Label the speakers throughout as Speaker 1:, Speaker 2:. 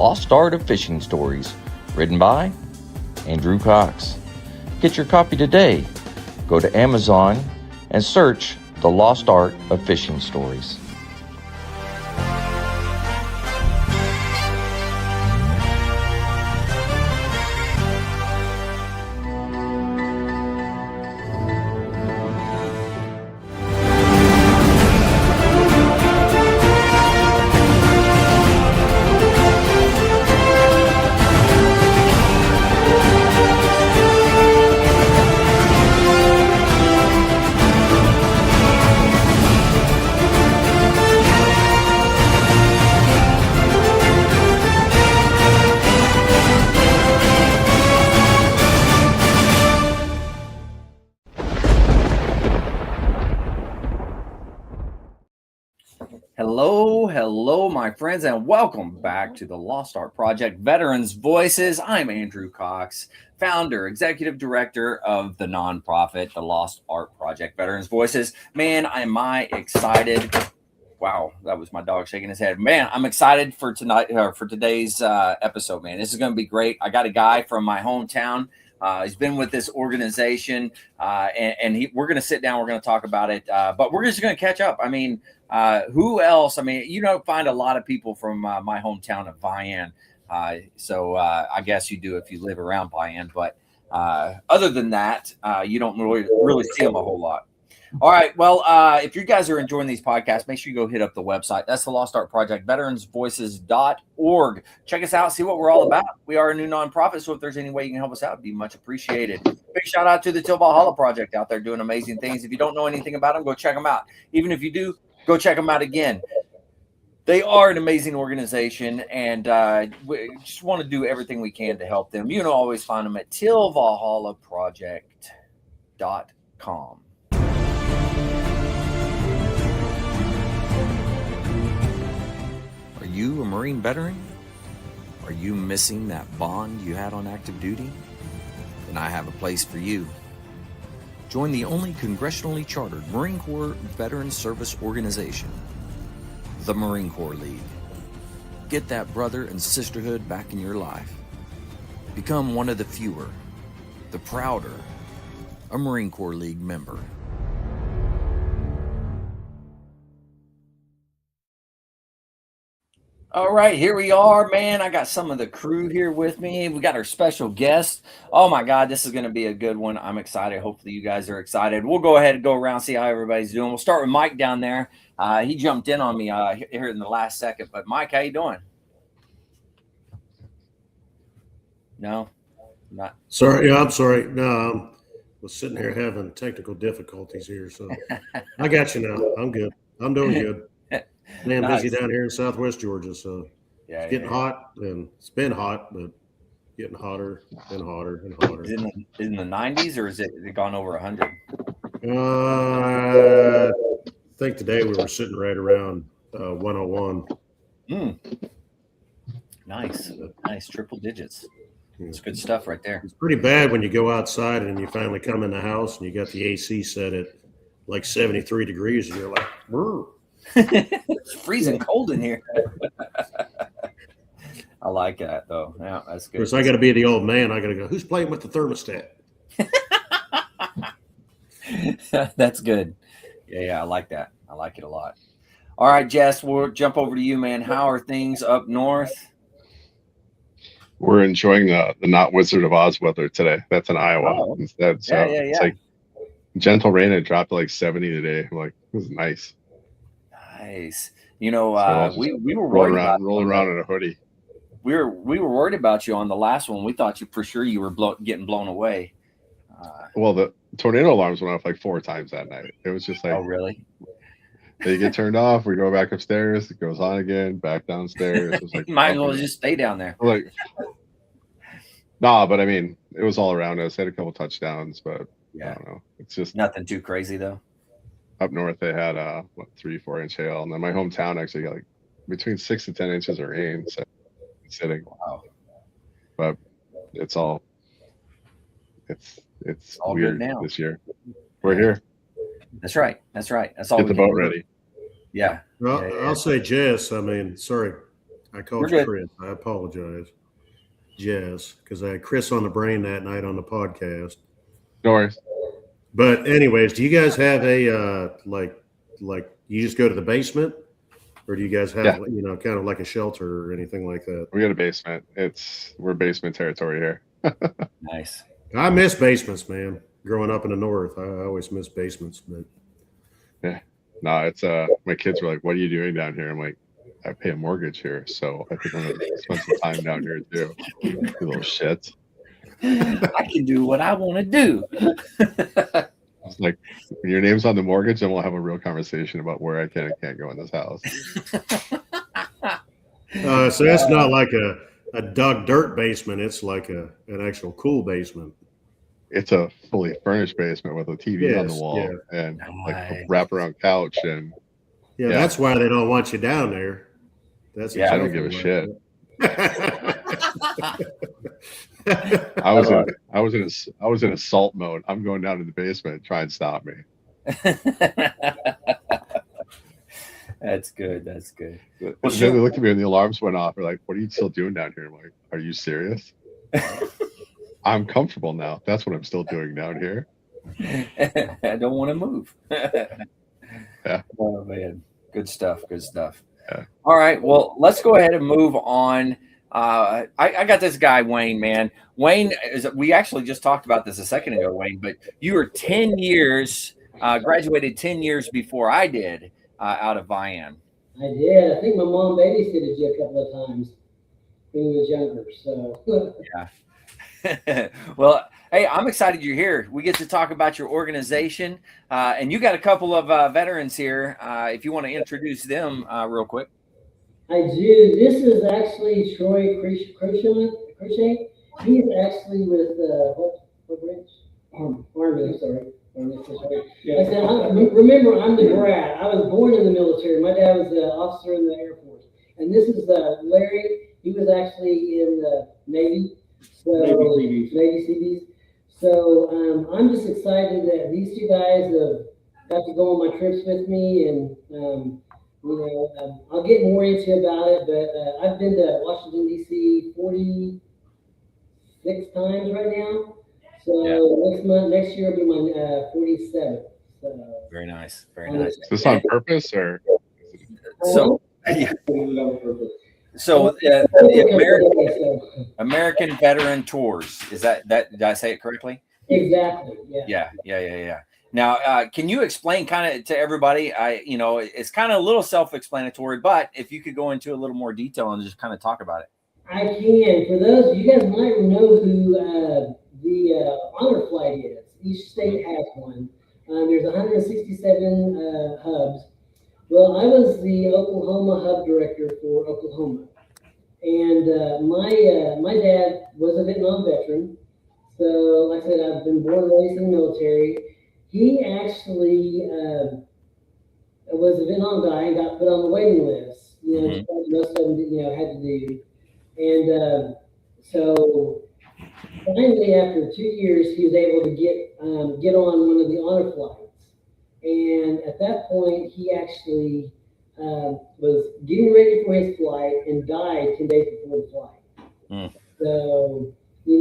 Speaker 1: Lost Art of Fishing Stories, written by Andrew Cox. Get your copy today. Go to Amazon and search The Lost Art of Fishing Stories.
Speaker 2: Hello, my friends, and welcome back to the Lost Art Project Veterans Voices. I'm Andrew Cox, founder, executive director of the nonprofit, the Lost Art Project Veterans Voices. Man, am I excited. Wow, that was my dog shaking his head. Man, I'm excited for today's episode, man. This is going to be great. I got a guy from my hometown. He's been with this organization, and we're going to sit down. We're going to talk about it, but we're just going to catch up. I mean, who else? I mean, you don't find a lot of people from my hometown of Vian. So I guess you do if you live around Vian. But other than that, you don't really see them a whole lot. All right. Well, if you guys are enjoying these podcasts, make sure you go hit up the website. That's the Lost Art Project, veteransvoices.org. Check us out. See what we're all about. We are a new nonprofit, so if there's any way you can help us out, it'd be much appreciated. Big shout out to the Till Valhalla Project out there doing amazing things. If you don't know anything about them, go check them out. Even if you do, go check them out again. They are an amazing organization, and we just want to do everything we can to help them. You can always find them at tillvalhallaproject.com.
Speaker 1: Are you a Marine veteran? Are you missing that bond you had on active duty? Then I have a place for you. Join the only congressionally chartered Marine Corps Veterans Service organization, the Marine Corps League. Get that brother and sisterhood back in your life. Become one of the fewer, the prouder, a Marine Corps League member.
Speaker 2: All right, here we are, man. I got some of the crew here with me. We got our special guest. Oh my God, this is going to be a good one. I'm excited. Hopefully you guys are excited. We'll go ahead and go around, see how everybody's doing. We'll start with Mike down there. He jumped in on me here in the last second. But Mike, how you doing? No, not.
Speaker 3: Sorry. Yeah, I'm sorry. No, I was sitting here having technical difficulties here. So I got you now. I'm good. I'm doing good. Man,
Speaker 2: Nice.
Speaker 3: busy down here in Southwest Georgia, so
Speaker 2: Yeah,
Speaker 3: it's getting hot, and it's been hot, but getting hotter and hotter and hotter.
Speaker 2: Is it in the 90s, or is it gone over 100?
Speaker 3: I think today we were sitting right around 101.
Speaker 2: Nice, triple digits. It's good stuff right there.
Speaker 3: It's pretty bad when you go outside and you finally come in the house and you got the AC set at like 73 degrees, and you're like, brr.
Speaker 2: It's freezing cold in here. I like that though. Yeah, that's good.
Speaker 3: Of course, I got to be the old man. I got to go, who's playing with the thermostat?
Speaker 2: That's good. Yeah, I like that. I like it a lot. All right, Jess, we'll jump over to you, man. How are things up north?
Speaker 4: We're enjoying the not Wizard of Oz weather today. That's in Iowa instead. So it's like gentle rain. It dropped to like 70 today. I'm like, this is nice.
Speaker 2: Nice. You know, we were worried
Speaker 4: rolling around in a hoodie.
Speaker 2: We were worried about you on the last one. We thought you for sure you were getting blown away.
Speaker 4: Well, the tornado alarms went off like 4 times that night. It was just like,
Speaker 2: oh really?
Speaker 4: They get turned off. We go back upstairs. It goes on again. Back downstairs. It was like,
Speaker 2: might as well just stay down there.
Speaker 4: Like, nah, but I mean, it was all around us. Had a couple touchdowns, but I don't know. It's just
Speaker 2: nothing too crazy though.
Speaker 4: Up north, they had 3-4 inch hail, and then my hometown actually got like between 6 to 10 inches of rain. So it's sitting.
Speaker 2: Wow.
Speaker 4: But it's all
Speaker 2: good
Speaker 4: weird
Speaker 2: now.
Speaker 4: This year. We're here.
Speaker 2: That's right. That's all.
Speaker 4: Get the boat ready.
Speaker 2: Yeah.
Speaker 3: Well, I'll say, Jess, I mean, sorry I called you Chris. I apologize. Jess, because I had Chris on the brain that night on the podcast.
Speaker 4: No worries.
Speaker 3: But anyways, do you guys have a like you just go to the basement, or do you guys have kind of like a shelter or anything like that?
Speaker 4: We got a basement. We're basement territory here.
Speaker 2: Nice.
Speaker 3: I miss basements, man. Growing up in the north, I always miss basements. But
Speaker 4: yeah, no, it's my kids were like, "What are you doing down here?" I'm like, "I pay a mortgage here, so I think I'm gonna spend some time down here too." You little shit.
Speaker 2: I can do what I want to do.
Speaker 4: It's like, when your name's on the mortgage, then we'll have a real conversation about where I can and can't go in this house.
Speaker 3: So that's not like a dug dirt basement. It's like an actual cool basement.
Speaker 4: It's a fully furnished basement with a TV on the wall and like a wraparound couch. And
Speaker 3: that's why they don't want you down there. That's
Speaker 4: I don't give a shit. I was in assault mode. I'm going down to the basement. Try and stop me.
Speaker 2: That's good. That's good.
Speaker 4: Well, then they looked at me and the alarms went off. They're like, "What are you still doing down here?" I'm like, "Are you serious?" I'm comfortable now. That's what I'm still doing down here.
Speaker 2: I don't want to move.
Speaker 4: Yeah.
Speaker 2: Oh man, good stuff. Good stuff.
Speaker 4: Yeah.
Speaker 2: All right. Well, let's go ahead and move on. I got this guy, Wayne, man. Wayne, we actually just talked about this a second ago, Wayne, but you were 10 years, graduated 10 years before I did out of Vian.
Speaker 5: I did. I think my mom babysitted you a couple of times when you was younger. So
Speaker 2: yeah. Well, hey, I'm excited you're here. We get to talk about your organization, and you got a couple of veterans here. If you want to introduce them real quick.
Speaker 5: I do. This is actually Troy Crochet. He's actually with what branch? Army. Sorry. I said, remember, I'm the brat. I was born in the military. My dad was an officer in the Air Force. And this is Larry. He was actually in the Navy. So, Navy CBs. So I'm just excited that these two guys have got to go on my trips with me. And, I'll get more into about it. But I've been to Washington, D.C. 46 times right now. So next year will be my 47th. So
Speaker 2: very nice, very nice.
Speaker 4: Is this on purpose or?
Speaker 2: So the American Veteran Tours, is that did I say it correctly?
Speaker 5: Exactly.
Speaker 2: Yeah. Now, can you explain kind of to everybody? It's kind of a little self-explanatory, but if you could go into a little more detail and just kind of talk about it.
Speaker 5: I can. For those, you guys might know who the honor flight is. Each state has one. There's 167 hubs. Well, I was the Oklahoma hub director for Oklahoma, and my dad was a Vietnam veteran. So, like I said, I've been born and raised in the military. He actually was a Vietnam guy and got put on the waiting list. Most of them, had to do. And so finally, after 2 years, he was able to get on one of the honor flights. And at that point, he actually was getting ready for his flight and died 10 days before the flight. So, he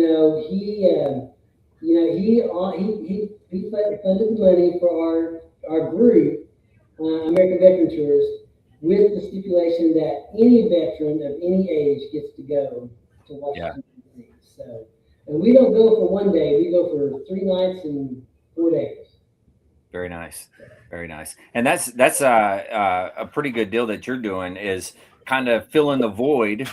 Speaker 5: funded the money for our group, American Veteran Tours, with the stipulation that any veteran of any age gets to go to Washington, D.C. So, and we don't go for 1 day; we go for 3 nights and 4 days.
Speaker 2: Very nice, very nice. And that's a pretty good deal that you're doing, is kind of filling the void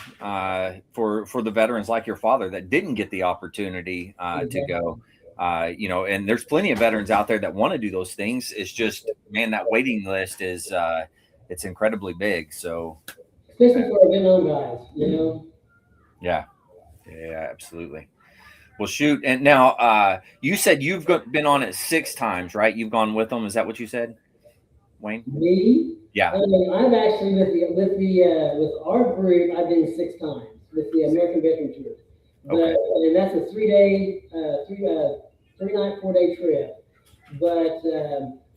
Speaker 2: for the veterans like your father that didn't get the opportunity to go. And there's plenty of veterans out there that want to do those things. It's just, man, that waiting list is it's incredibly big. So
Speaker 5: especially for Vietnam guys,
Speaker 2: Yeah, absolutely. Well, shoot. And now you said you've been on it 6 times, right? You've gone with them. Is that what you said, Wayne?
Speaker 5: Me?
Speaker 2: Yeah.
Speaker 5: I've actually with our group, I've been 6 times with the American Veteran Tours. And that's a 3-day, 3-night, 4-day trip. But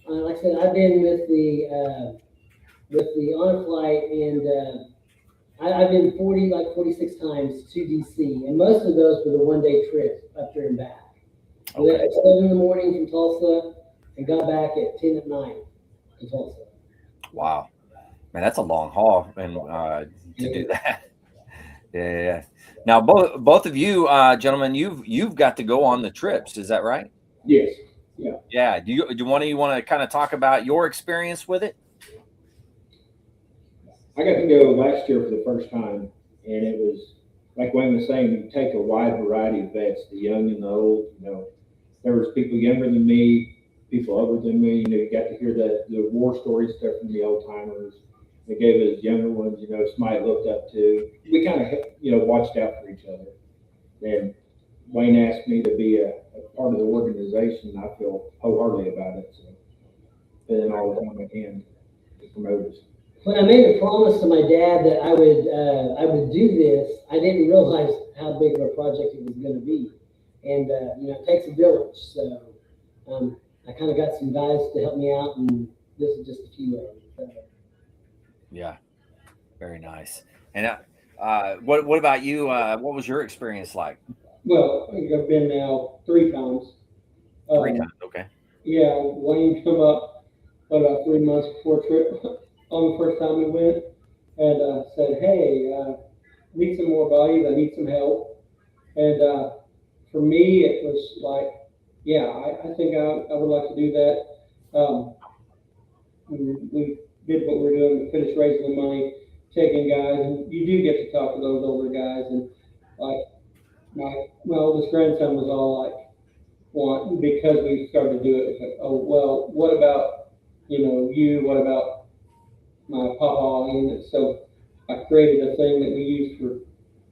Speaker 5: like I said, I've been with the honor flight, and I've been 46 times to DC, and most of those were the one-day trips up there and back. We left at 7 in the morning from Tulsa and got back at 10 at night in Tulsa.
Speaker 2: Wow, man, that's a long haul, and to do that. Yeah. Now, both of you, gentlemen, you've got to go on the trips. Is that right?
Speaker 6: Yes. Yeah.
Speaker 2: Yeah. Do you want to kind of talk about your experience with it?
Speaker 6: I got to go last year for the first time, and it was like Wayne was saying. You take a wide variety of vets, the young and the old. There was people younger than me, people older than me. You got to hear the war stories, stuff from the old timers. They gave us younger ones, somebody looked up to. We kind of, watched out for each other. And Wayne asked me to be a part of the organization, and I feel wholeheartedly about it. So, spending all the time I can to promote us.
Speaker 5: When I made a promise to my dad that I would do this, I didn't realize how big of a project it was going to be. And it takes a village. So I kind of got some guys to help me out, and this is just a few of them.
Speaker 2: Yeah, very nice. And what about you? What was your experience like?
Speaker 7: Well, I think I've been now 3 times.
Speaker 2: 3 times, okay.
Speaker 7: Yeah, Wayne come up about 3 months before trip on the first time we went, and said, "Hey, need some more bodies. I need some help." And for me, it was like, yeah, I think I would like to do that. We did what we were doing, we finished raising the money, taking guys, and you do get to talk to those older guys. And like my oldest grandson was all like, because we started to do it, it's like, oh, well, what about, you, what about my papa? And so I created a thing that we used for a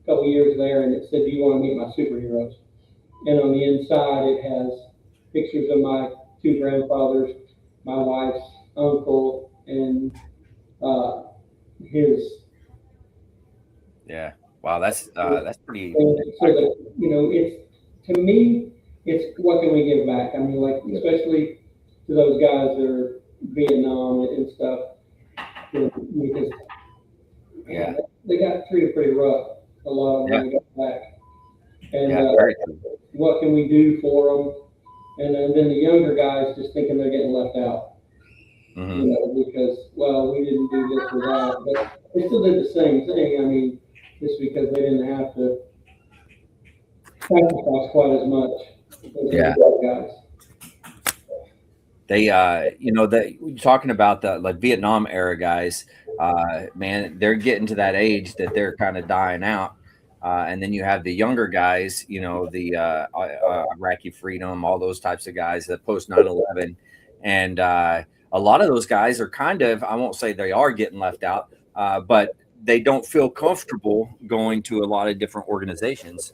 Speaker 7: couple years there, and it said, "Do you want to meet my superheroes?" And on the inside, it has pictures of my 2 grandfathers, my wife's uncle, and his.
Speaker 2: Yeah. Wow. That's pretty.
Speaker 7: So that, it's, to me, it's what can we give back? I mean, like, especially to those guys that are Vietnam and stuff, because they got treated pretty rough. A lot of them when they got back. And
Speaker 2: very true.
Speaker 7: what can we do for them? And then the younger guys just thinking they're getting left out.
Speaker 2: Mm-hmm.
Speaker 7: Because, well, we didn't do this or that, but they still did the same thing. I mean, just because they didn't have to sacrifice quite as much as the other guys.
Speaker 2: They, talking about the like Vietnam era guys, man, they're getting to that age that they're kind of dying out. And then you have the younger guys, the Iraqi freedom, all those types of guys that post 9/11. And a lot of those guys are kind of, I won't say they are getting left out, but they don't feel comfortable going to a lot of different organizations.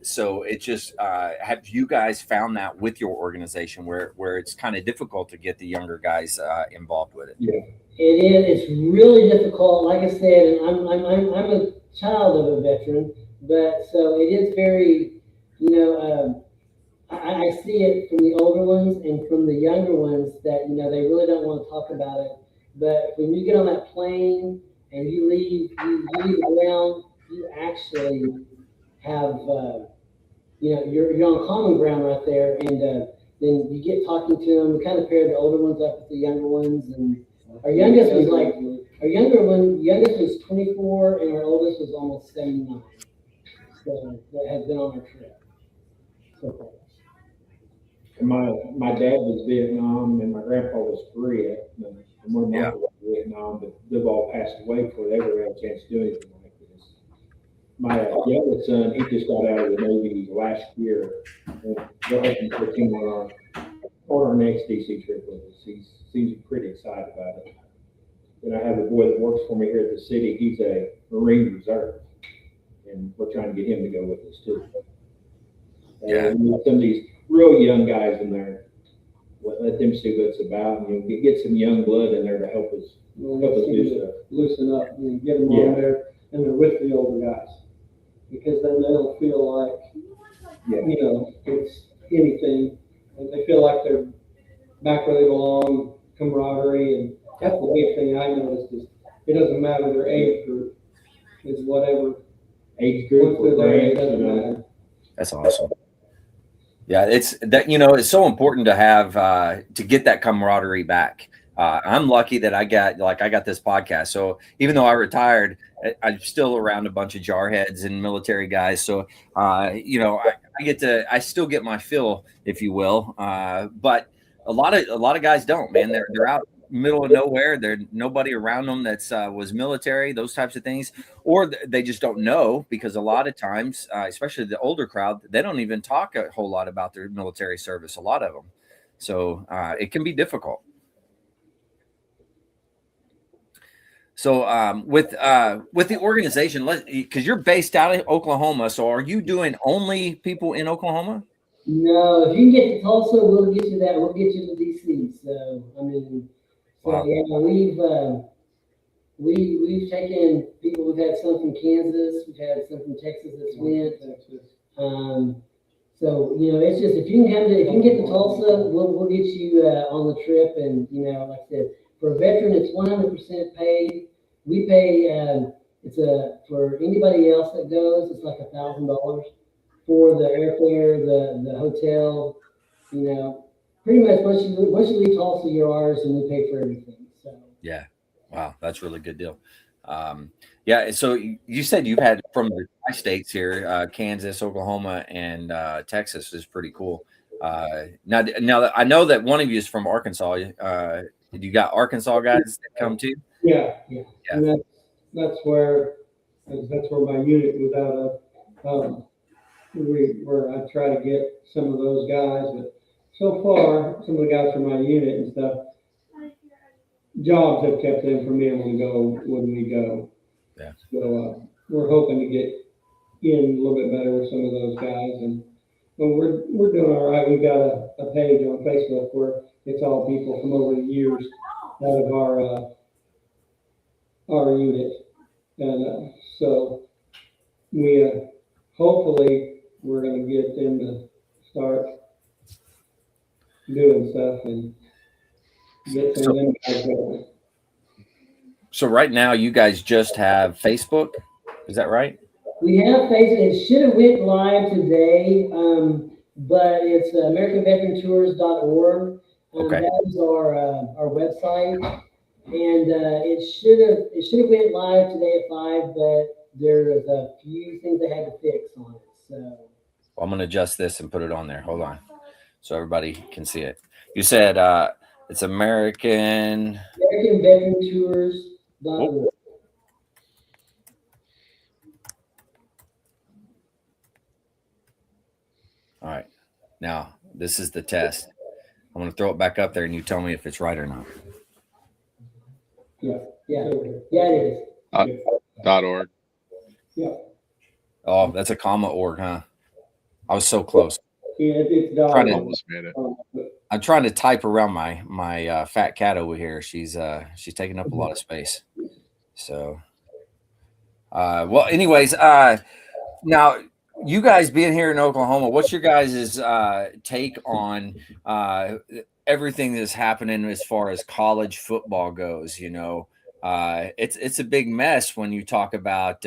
Speaker 2: So it just, have you guys found that with your organization where it's kind of difficult to get the younger guys involved with it?
Speaker 5: Yeah, it is. It's really difficult. Like I said, and I'm a child of a veteran, but so it is very, I see it from the older ones and from the younger ones that, they really don't want to talk about it. But when you get on that plane and you leave around, you actually have, you're on common ground right there. And then you get talking to them. We kind of pair the older ones up with the younger ones. And our youngest was youngest was 24 and our oldest was almost 79. So that has been on our trip so far.
Speaker 6: And my dad was Vietnam, and my grandpa was Korea. And one of my uncles was Vietnam, but they've all passed away before they ever had a chance to do anything like this. My youngest son, he just got out of the Navy last year, and they're hoping to put him on our next DC trip with us. He seems pretty excited about it. And I have a boy that works for me here at the city. He's a Marine Reserve, and we're trying to get him to go with us too. And we have some of these real young guys in there. Let them see what it's about, and get some young blood in there to help us do stuff.
Speaker 7: Loosen up and get them on there, and they're with the older guys, because then they don't feel like it's anything, and they feel like they're back where they belong, camaraderie, and that's the big thing I noticed is it doesn't matter their age group. It's whatever.
Speaker 6: Age group
Speaker 7: Once
Speaker 6: or
Speaker 7: they're there, it
Speaker 6: branch,
Speaker 7: doesn't
Speaker 6: you know.
Speaker 7: matter.
Speaker 2: That's awesome. Yeah, it's that, it's so important to have to get that camaraderie back. I'm lucky that I got this podcast. So even though I retired, I'm still around a bunch of jarheads and military guys. So I still get my fill, if you will. But a lot of guys don't, man. They're out middle of nowhere. There's nobody around them that's was military, those types of things, or they just don't know, because a lot of times, especially the older crowd, they don't even talk a whole lot about their military service. A lot of them, so it can be difficult. So with the organization, because you're based out of Oklahoma, so are you doing only people in Oklahoma?
Speaker 5: No, if you can get to Tulsa, we'll get you that. We'll get you to DC. So I mean,
Speaker 2: Wow.
Speaker 5: yeah, we've taken people. We've had some from Kansas. We've had some from Texas that's went. So it's just if you can get to Tulsa, we'll get you on the trip. And like I said, for a veteran, it's 100% paid. We pay. For anybody else that goes, it's like $1,000 for the airfare, the hotel. Pretty much once you leave Tulsa, you're ours, and we pay for everything. So
Speaker 2: Yeah. Wow, that's a really good deal. Yeah, so you said you've had from the states here, Kansas, Oklahoma, and Texas is pretty cool. Now that I know that one of you is from Arkansas. You got Arkansas guys that come too?
Speaker 7: Yeah.
Speaker 2: Yeah.
Speaker 7: And that's where my unit was out of. Where I try to get some of those guys, but so far, some of the guys from my unit and stuff, jobs have kept them from being able to go when we go.
Speaker 2: Yeah.
Speaker 7: So we're hoping to get in a little bit better with some of those guys, and we're doing all right. We've got a page on Facebook where it's all people from over the years out of our unit, and so we hopefully we're going to get them to start doing stuff and get some of them guys going.
Speaker 2: So right now you guys just have Facebook, is that right?
Speaker 5: we have Facebook. It should have went live today, but it's AmericanVeteranTours.org.
Speaker 2: Okay.
Speaker 5: That is our website, and it should have went live today at 5, but there's a few things they had to fix on it. So
Speaker 2: I'm going to adjust this and put it on there. Hold on, so everybody can see it. You said it's
Speaker 5: AmericanVeteranTours.org.
Speaker 2: All right. Now this is the test. I'm going to throw it back up there, and you tell me if it's right or not.
Speaker 5: Yeah, it is.
Speaker 4: .org.
Speaker 7: Yeah.
Speaker 2: Oh, that's a comma org, huh? I was so close.
Speaker 7: Yeah, it's
Speaker 4: Almost made it.
Speaker 2: I'm trying to type around my fat cat over here. She's taking up a lot of space. So, well, anyways, now you guys being here in Oklahoma, what's your guys' take on everything that's happening as far as college football goes? It's a big mess when you talk about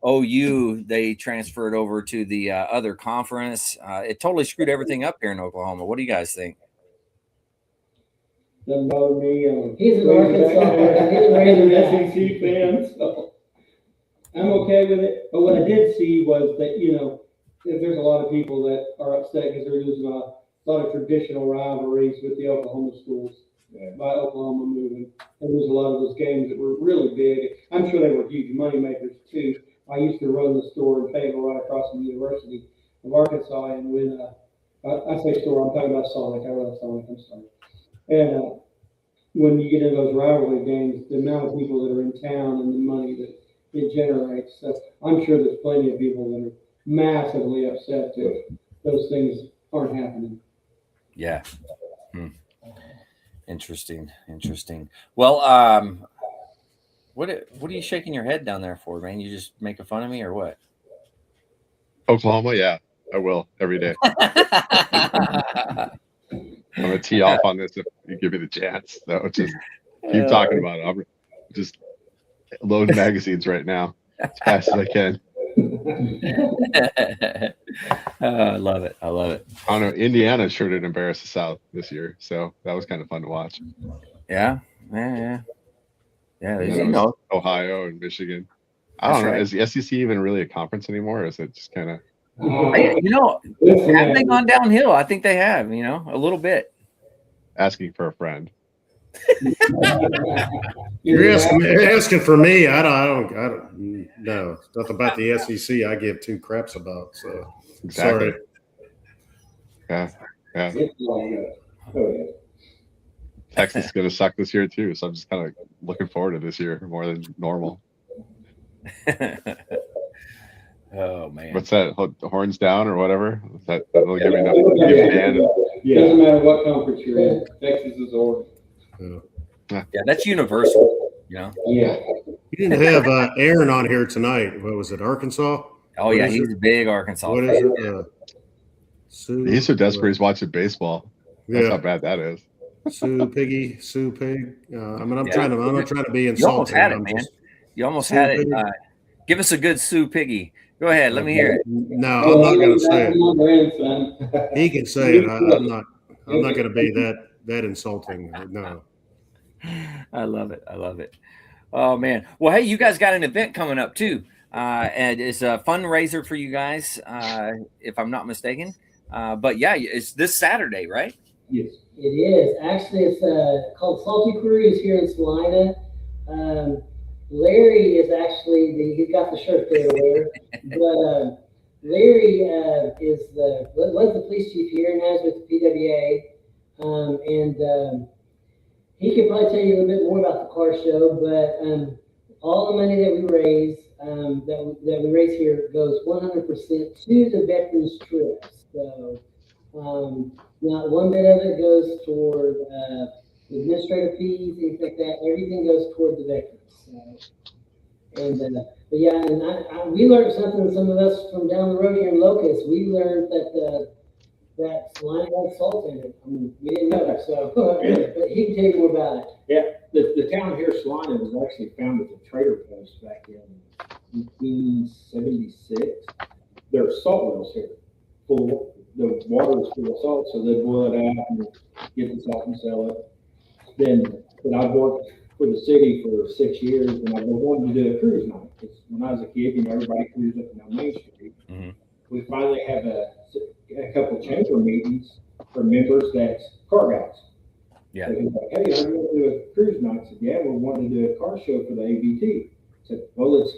Speaker 2: OU. They transferred over to the other conference. It totally screwed everything up here in Oklahoma. What do you guys think?
Speaker 7: Doesn't bother me.
Speaker 5: He's an Arkansas.
Speaker 7: He's a SEC fan, so I'm okay with it. But what I did see was that there's a lot of people that are upset because they're losing a lot of traditional rivalries with the Oklahoma schools by Oklahoma moving. And there's a lot of those games that were really big. I'm sure they were huge money makers too. I used to run the store in Perego right across from the University of Arkansas, and when I say store, I'm talking about Sonic. I run Sonic. I'm sorry. And when you get into those rivalry games, the amount of people that are in town and the money that it generates, so I'm sure there's plenty of people that are massively upset that those things aren't happening.
Speaker 2: Yeah. Interesting. Well, what are you shaking your head down there for, man? You just making fun of me or what?
Speaker 4: Oklahoma, yeah, I will every day. I'm gonna tee off on this if you give me the chance. So just keep talking about it. I'm just loading magazines right now. as fast as I can.
Speaker 2: I love it. I love it.
Speaker 4: I don't know. Indiana sure did embarrass the South this year, so that was kind of fun to watch.
Speaker 2: Yeah.
Speaker 4: And
Speaker 2: You
Speaker 4: then it
Speaker 2: know,
Speaker 4: was Ohio and Michigan. I don't know.
Speaker 2: right.
Speaker 4: Is the SEC even really a conference anymore? Or is it just kind of
Speaker 2: You know, have they gone downhill? I think they have. You know, a little bit.
Speaker 4: asking for a friend?
Speaker 3: You're asking for me. I don't know. Nothing about the SEC I give two craps about. So
Speaker 4: Exactly.
Speaker 3: sorry.
Speaker 4: Yeah.
Speaker 6: Oh, yeah.
Speaker 4: Texas is going to suck this year too, so I'm just kind of looking forward to this year more than normal.
Speaker 2: Oh man.
Speaker 4: What's that? Horns down or whatever? That'll give me enough.
Speaker 6: Doesn't matter what conference you're in. Texas is orange.
Speaker 2: Yeah, that's universal. You know.
Speaker 6: Yeah.
Speaker 3: You didn't have Aaron on here tonight. What was it? Arkansas?
Speaker 2: Oh yeah, he's a big Arkansas.
Speaker 3: What is it? Sue,
Speaker 4: He's so desperate. He's watching baseball. That's how
Speaker 3: Yeah,
Speaker 4: bad that is.
Speaker 3: Sue Piggy, Sue Pig. I'm
Speaker 2: Yeah.
Speaker 3: not trying to be
Speaker 2: You
Speaker 3: insulting.
Speaker 2: almost had it,
Speaker 3: I'm
Speaker 2: man.
Speaker 3: just-
Speaker 2: You almost
Speaker 3: Sue
Speaker 2: had it.
Speaker 3: Pig.
Speaker 2: Give us a good Sue Piggy. Go ahead. Let me hear it.
Speaker 3: No, I'm not going to say it.
Speaker 7: My grandson.
Speaker 3: He can say it. I'm not going to be that insulting. No.
Speaker 2: I love it. I love it. Oh man. Well, hey, you guys got an event coming up too, and it's a fundraiser for you guys, if I'm not mistaken. But yeah, it's this Saturday, right?
Speaker 6: Yes.
Speaker 5: It is. Actually, it's called Salty Cruise here in Salina. Larry is actually, he got the shirt there to wear, but Larry was the police chief here, now he's with the PWA. And he could probably tell you a little bit more about the car show, but all the money that we raise, that we raise here goes 100% to the veterans trips. So not one bit of it goes toward administrative fees, things like that. Everything goes toward the veterans. But yeah, and we learned something. Some of us from down the road here in Locust, we learned that Salina had salt in it. I mean, we didn't know that, so but he can tell you more about it.
Speaker 6: Yeah, the town here, Salina, was actually founded as a trader post back in 1876. There are salt wells here. The water is full of salt, so they boil it out and get the salt and sell it. But I've worked for the city for 6 years, and I've been wanting to do a cruise night. Because when I was a kid, everybody cruised up and down Main Street.
Speaker 2: Mm-hmm.
Speaker 6: We finally have a couple chamber meetings for members that's car guys.
Speaker 2: Yeah.
Speaker 6: So he's like, hey, I'm going to do a cruise night. I said, yeah, we're wanting to do a car show for the ABT. I said, well, let's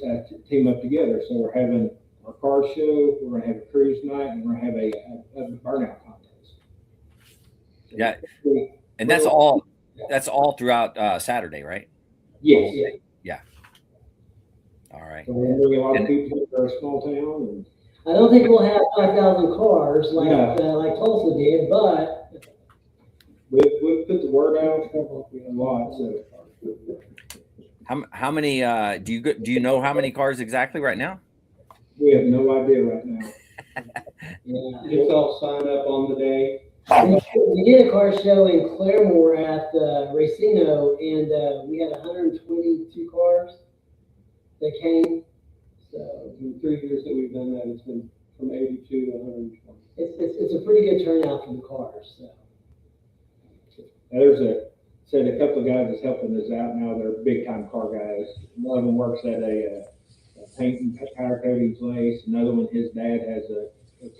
Speaker 6: team up together. So we're having our car show, we're going to have a cruise night, and we're going to have a burnout contest. So
Speaker 2: Yeah. And that's all throughout Saturday, right?
Speaker 6: Yes.
Speaker 2: Yeah. All right.
Speaker 6: So we're bringing a lot of people to our small town. And
Speaker 5: I don't think we'll have 5,000 cars like
Speaker 6: No.
Speaker 5: like Tulsa did, but
Speaker 6: we've put the word out a lot. So
Speaker 2: How many? Do you know how many cars exactly right now?
Speaker 6: we have no idea right now.
Speaker 5: yeah.
Speaker 7: It's all signed up on the day.
Speaker 5: We did a car show in Claremore at Racino, and we had 122 cars that came. So
Speaker 7: In the 3 years that we've done that, it's been from 82 to 120.
Speaker 5: it's a pretty good turnout for the cars. So.
Speaker 6: Now, there's a couple of guys that's helping us out now. They're big time car guys. One of them works at a paint and powder coating place. Another one, his dad has a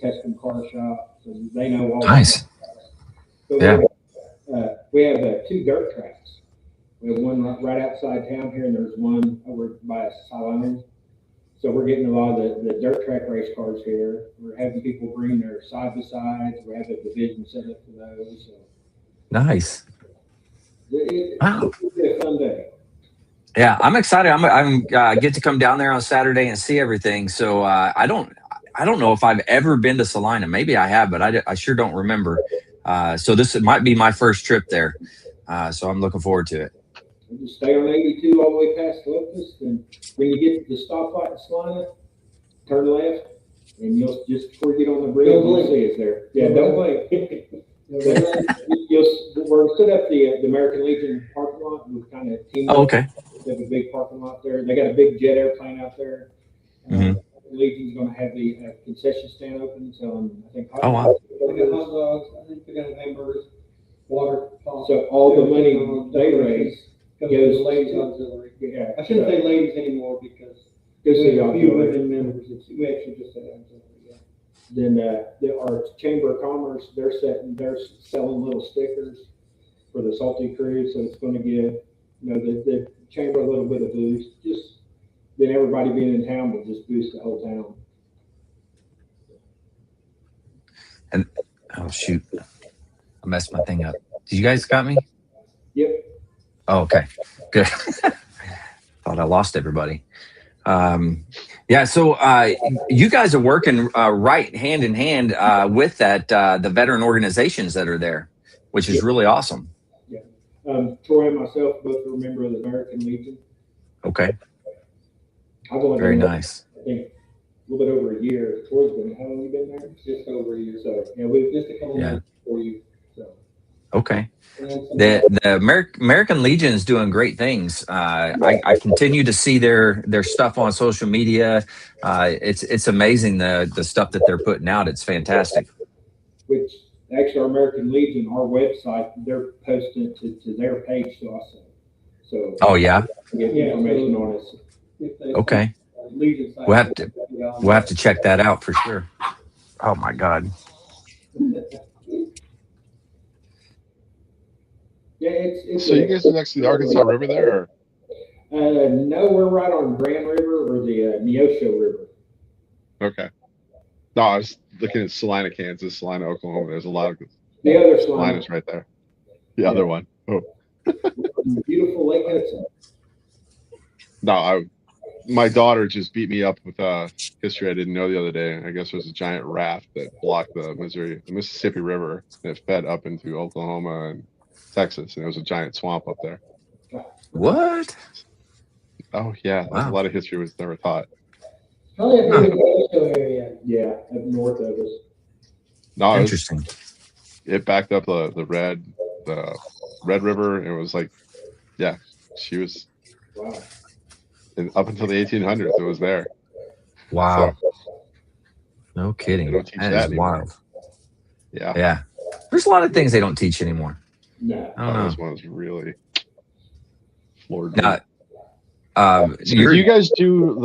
Speaker 6: custom car shop, so they know all.
Speaker 2: Nice.
Speaker 6: But
Speaker 2: Yeah.
Speaker 6: We have 2 dirt tracks. We have one right outside town here, and there's one over by Salina. So we're getting a lot of the dirt track race cars here. We're having people bring their side by sides. We have a division set up for those. So
Speaker 2: Nice. Wow.
Speaker 6: It'll be a fun day.
Speaker 2: Yeah, I'm excited. I'm get to come down there on Saturday and see everything. So I don't know if I've ever been to Salina. Maybe I have, but I sure don't remember. So this might be my first trip there. So I'm looking forward to it.
Speaker 6: And just stay on 82 all the way past Locust, and when you get to the stoplight in Salina, turn left, and you'll just before you get on the bridge, you'll see us there. Yeah, don't blink. We're set up the American Legion parking lot. We've kind of teamed up.
Speaker 2: Oh, okay.
Speaker 6: They have a big parking lot there. They got a big jet airplane out there.
Speaker 2: Mhm.
Speaker 6: Legion's going to have the concession stand open, selling, I think, hot
Speaker 2: Oh, wow.
Speaker 6: dogs.
Speaker 7: They got hot dogs, I think they got hamburgers, water.
Speaker 6: So all the money they raise
Speaker 7: goes
Speaker 6: goes
Speaker 7: to the ladies auxiliary.
Speaker 6: Yeah.
Speaker 7: I shouldn't say ladies anymore because
Speaker 6: Goes to
Speaker 7: we
Speaker 6: the
Speaker 7: have a few
Speaker 6: auxiliary.
Speaker 7: women members, we actually just say auxiliary, yeah.
Speaker 6: Then our Chamber of Commerce, they're selling little stickers for the Salty Crew, so it's going to give the chamber a little bit of boost. Just then everybody being in town will just boost the whole town.
Speaker 2: And oh shoot, I messed my thing up. Did you guys got me?
Speaker 6: Yep.
Speaker 2: Oh, okay, good. Thought I lost everybody. Yeah, so you guys are working right hand in hand with the veteran organizations that are there, which is really awesome.
Speaker 6: Yeah. Troy and myself both are a member of the American Legion.
Speaker 2: Okay,
Speaker 6: I've only
Speaker 2: very
Speaker 6: been there,
Speaker 2: nice.
Speaker 6: I think a little bit over a year. Troy's been, how long you been there?
Speaker 7: Just over a year.
Speaker 6: So yeah, we've
Speaker 7: Just a couple months for you.
Speaker 6: So.
Speaker 2: Okay.
Speaker 7: And then some-
Speaker 2: The American Legion is doing great things. I continue to see their stuff on social media. It's amazing the stuff that they're putting out. It's fantastic.
Speaker 6: Which actually our American Legion, our website, they're posting to their page also. So
Speaker 2: Oh yeah.
Speaker 6: get information on us.
Speaker 7: if they-
Speaker 2: Okay.
Speaker 7: Legion site-
Speaker 2: We'll have to check that out for sure. Oh my God.
Speaker 6: Yeah, it's
Speaker 4: So you guys are next to the Arkansas River there? Or?
Speaker 6: no, we're right on Grand River or the Neosho River.
Speaker 4: Okay. No, I was looking at Salina, Kansas, Salina, Oklahoma. There's a lot of
Speaker 6: The other
Speaker 4: Salina's right there. The other one. Oh.
Speaker 6: Beautiful Lake Hudson.
Speaker 4: No, my daughter just beat me up with history I didn't know the other day. I guess there's a giant raft that blocked the Mississippi River, and it fed up into Oklahoma and Texas, and there was a giant swamp up there.
Speaker 2: What?
Speaker 4: Oh yeah,
Speaker 2: Wow.
Speaker 4: a lot of history was never taught.
Speaker 5: Probably up in the Neosho area.
Speaker 6: Yeah, up north of us.
Speaker 4: No,
Speaker 2: Interesting.
Speaker 4: it backed up the Red River, and it was like, yeah, she was,
Speaker 6: Wow.
Speaker 4: and up until the 1800s, it was there.
Speaker 2: Wow.
Speaker 4: So,
Speaker 2: No kidding.
Speaker 4: They don't teach
Speaker 2: That
Speaker 4: that
Speaker 2: is
Speaker 4: anymore.
Speaker 2: wild.
Speaker 4: yeah,
Speaker 2: Yeah. There's a lot of things they don't teach anymore.
Speaker 6: No.
Speaker 2: I don't
Speaker 4: that
Speaker 2: know.
Speaker 4: was one was really floored me.
Speaker 2: Now,
Speaker 4: So do you guys do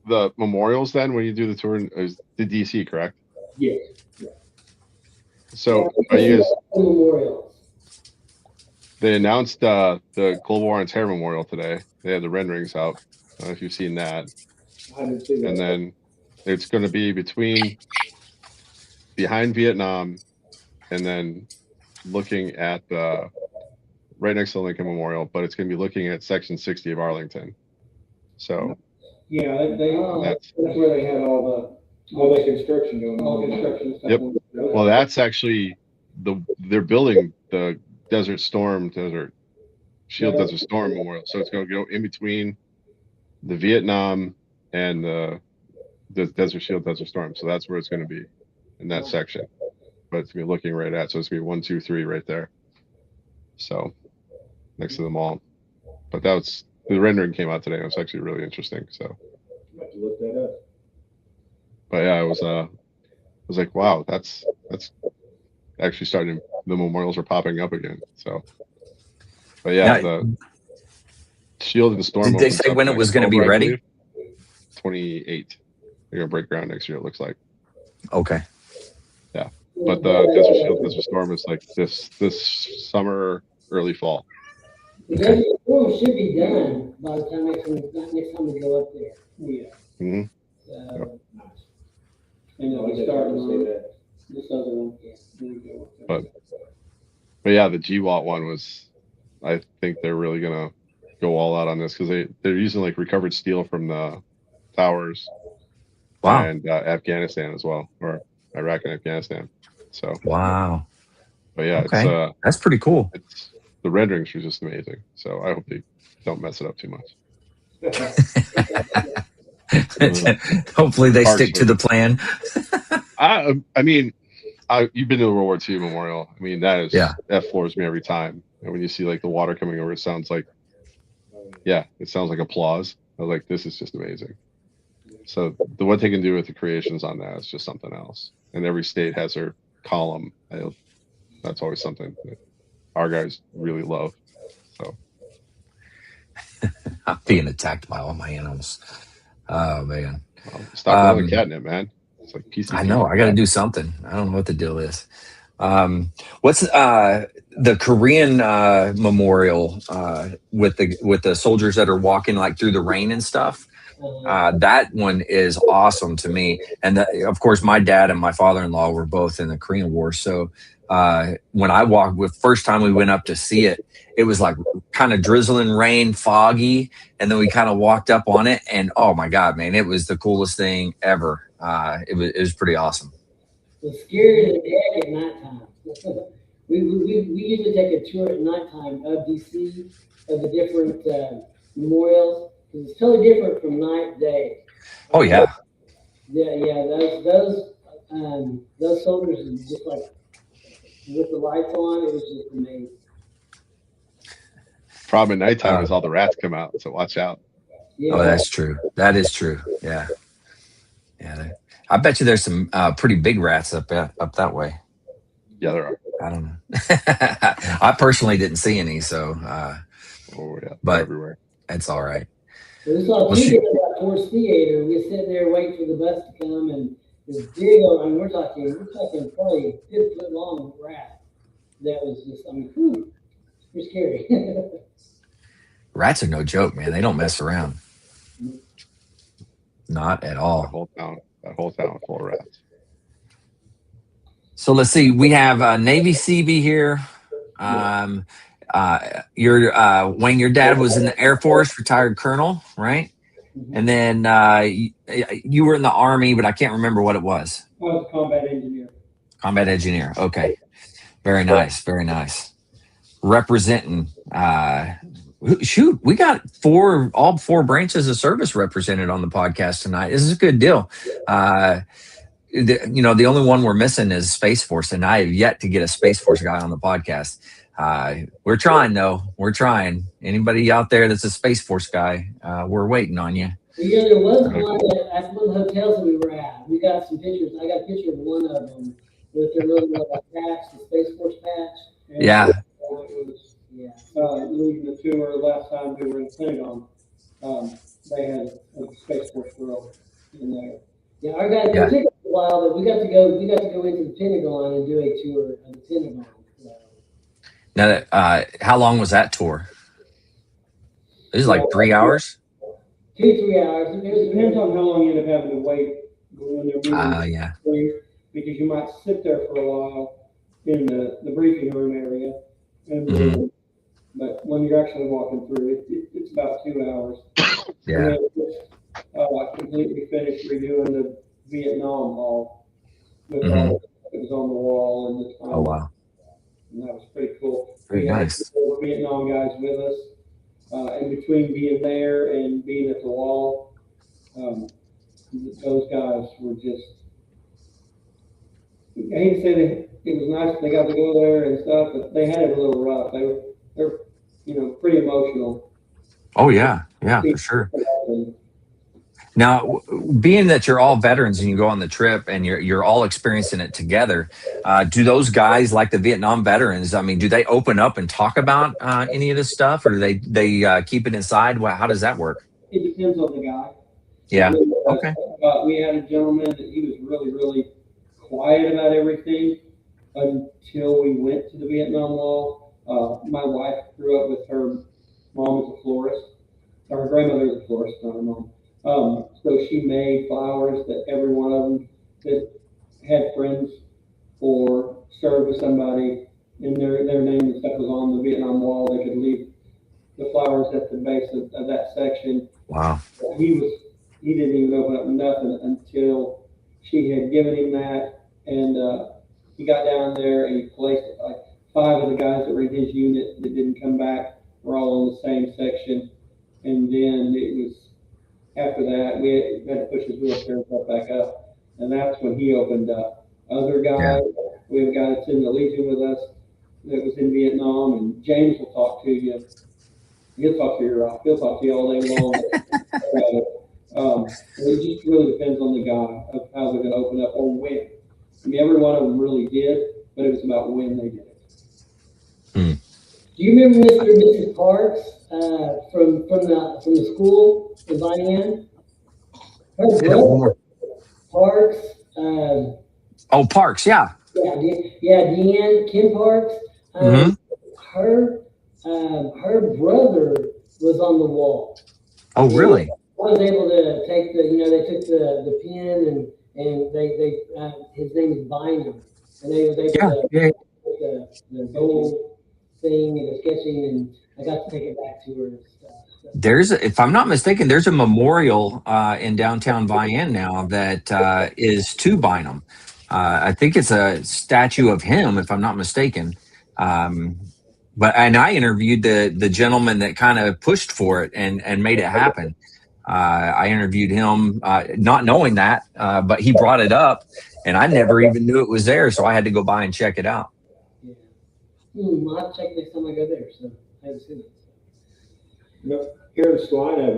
Speaker 4: the memorials then when you do the tour in the DC, correct?
Speaker 6: Yes.
Speaker 4: So are you guys?
Speaker 5: Memorials.
Speaker 4: They announced the Global War on Terror Memorial today. They had the renderings out. I don't know if you've seen that.
Speaker 6: I didn't see that.
Speaker 4: And then it's going to be behind Vietnam, and then looking at right next to the Lincoln Memorial, but it's going to be looking at Section 60 of Arlington. So
Speaker 6: Yeah,
Speaker 4: that's
Speaker 6: that's where they had all the construction going on.
Speaker 7: All construction stuff.
Speaker 4: Yep. well, that's actually they're building the Desert Storm Memorial. So it's going to go in between the Vietnam and the Desert Shield, Desert Storm. So that's where it's going to be in that section. But it's going to be looking right at. So it's going to be 1, 2, 3 right there. So next to the mall. But that was the rendering came out today. It was actually really interesting. So
Speaker 6: I have to look that up.
Speaker 4: but yeah, I was like, wow, that's actually starting. The memorials are popping up again. So, but yeah, the Shield and Storm.
Speaker 2: Did they
Speaker 4: opens
Speaker 2: say
Speaker 4: up
Speaker 2: when it
Speaker 4: next
Speaker 2: was going to be
Speaker 4: October, I
Speaker 2: ready?
Speaker 4: believe. 28. They're gonna break ground next year. It looks like.
Speaker 2: Okay.
Speaker 4: But the Desert Shield, Desert Storm is like this summer, early fall.
Speaker 5: The Desert Storm should be done by the time next time we go up there.
Speaker 7: Yeah.
Speaker 4: hmm
Speaker 5: So,
Speaker 7: And then we start on this other one.
Speaker 5: yeah.
Speaker 7: There we go.
Speaker 4: But yeah, the GWAT one was. I think they're really gonna go all out on this because they're using like recovered steel from the towers.
Speaker 2: Wow.
Speaker 4: And Afghanistan as well, or Iraq and Afghanistan. So,
Speaker 2: Wow.
Speaker 4: but yeah,
Speaker 2: Okay. That's pretty cool.
Speaker 4: it's the renderings are just amazing. So I hope they don't mess it up too much.
Speaker 2: Hopefully they stick to
Speaker 4: Partially.
Speaker 2: the plan.
Speaker 4: I mean, you've been to the World War II Memorial. I mean, that
Speaker 2: Yeah.
Speaker 4: floors me every time. And when you see like the water coming over, it sounds like yeah, it sounds like applause. I was like, this is just amazing. So what they can do with the creations on that is just something else. And every state has their column. That's always something that our guys really love. So
Speaker 1: I'm being attacked by all my animals. Oh man.
Speaker 4: stop calling it catnip, man. It's like PCP.
Speaker 1: I know. I got to do something. I don't know what the deal is. What's the Korean memorial with the soldiers that are walking like through the rain and stuff? That one is awesome to me. And of course, my dad and my father-in-law were both in the Korean War. So when I walked, the first time we went up to see it, it was like kind of drizzling rain, foggy. And then we kind of walked up on it. And oh my God, man, it was the coolest thing ever. It was pretty awesome.
Speaker 5: It was scary as heck at nighttime. we usually take a tour at nighttime of DC, of the different memorials, because it's totally different from night day.
Speaker 1: Oh yeah.
Speaker 5: Yeah. Those soldiers are just like with the lights on. It was just amazing.
Speaker 4: Problem at nighttime is all the rats come out, so watch out.
Speaker 5: Yeah.
Speaker 1: Oh, that's true. That is true. Yeah. Yeah. I bet you there's some pretty big rats up that way.
Speaker 4: Yeah, there are.
Speaker 1: I don't know. I personally didn't see any, so.
Speaker 4: Oh yeah,
Speaker 1: but
Speaker 4: everywhere.
Speaker 1: It's all right.
Speaker 5: We saw two at that Force Theater. We were sitting there waiting for the bus to come, and this big old, I mean, we're talking probably 50-foot long rat. That was just, I mean, pretty scary.
Speaker 1: Rats are no joke, man. They don't mess around. Not at all.
Speaker 4: That whole town full of rats.
Speaker 1: So let's see. We have Navy CB here. Wayne, your dad was in the Air Force, retired colonel, right? And then you were in the Army, but I can't remember what it was.
Speaker 7: I was a combat engineer.
Speaker 1: Combat engineer. Okay. Very nice. Very nice. Representing. Shoot, we got all four branches of service represented on the podcast tonight. This is a good deal. The only one we're missing is Space Force, and I have yet to get a Space Force guy on the podcast. We're trying, though. We're trying. Anybody out there that's a Space Force guy, we're waiting on you.
Speaker 5: Yeah, there was one at one of the hotels that we were at. We got some pictures. I got a picture of one of them with their little patch, the Space Force patch.
Speaker 7: And
Speaker 1: yeah.
Speaker 7: Leading the tour last time we were in Pentagon, they had a Space Force girl in there.
Speaker 5: Yeah, our guys, it took us a while, but we got to go into the Pentagon and do a tour of the Pentagon.
Speaker 1: Now, how long was that tour? It was like 3 hours?
Speaker 5: 2-3 hours.
Speaker 7: It depends on how long you end up having to wait when they're moving.
Speaker 1: Yeah.
Speaker 7: Because you might sit there for a while in the briefing room area. And, but when you're actually walking through, it's about 2 hours.
Speaker 1: Yeah.
Speaker 7: I completely finished redoing the Vietnam Hall with all that was on the wall and the time.
Speaker 1: Oh, wow.
Speaker 7: And that was pretty cool.
Speaker 1: Very nice.
Speaker 7: We had Vietnam guys with us. And between being there and being at the wall, those guys were just, I hate to say that it was nice they got to go there and stuff, but they had it a little rough. They're pretty emotional.
Speaker 1: Oh, yeah. Yeah, for sure. Now, being that you're all veterans and you go on the trip and you're all experiencing it together, do those guys, like the Vietnam veterans, I mean, do they open up and talk about any of this stuff, or do they keep it inside? How does that work?
Speaker 7: It depends on the guy.
Speaker 1: Yeah. Okay.
Speaker 7: We had a gentleman that he was really, really quiet about everything until we went to the Vietnam Wall. My wife grew up with her mom as a florist, or her grandmother was a florist, not her mom. So she made flowers that every one of them that had friends or served with somebody and their name and stuff was on the Vietnam Wall. They could leave the flowers at the base of that section.
Speaker 1: Wow.
Speaker 7: He didn't even open up nothing until she had given him that, and he got down there and he placed it. Like 5 of the guys that were in his unit that didn't come back were all in the same section, and then it was after that we had to push his wheelchair back up, and that's when he opened up. Other guys, we have a guy that's in the Legion with us that was in Vietnam, and James will talk to you He'll talk to you. He'll talk to you all day long. It just really depends on the guy of how they're going to open up or when. I mean, every one of them really did, but it was about when they did it.
Speaker 5: Do you remember Mr. and Mrs. Parks from the school in Vian? Her brother, Parks.
Speaker 2: Parks, yeah.
Speaker 5: Yeah, Deanne, Kim Parks. Her brother was on the wall.
Speaker 2: Oh, really?
Speaker 5: I was able to take they took the pen and they his name is Bynum, and they was able to take the gold thing and the sketching, and I got to take it back to her and stuff.
Speaker 2: If I'm not mistaken, there's a memorial in downtown Vian now that is to Bynum. I think it's a statue of him, if I'm not mistaken. But I interviewed the gentleman that kind of pushed for it and made it happen. I interviewed him, not knowing that, but he brought it up, and I never even knew it was there, so I had to go by and check it out.
Speaker 5: I'll have to check next time I go there. So I haven't seen it.
Speaker 6: Here in Salina,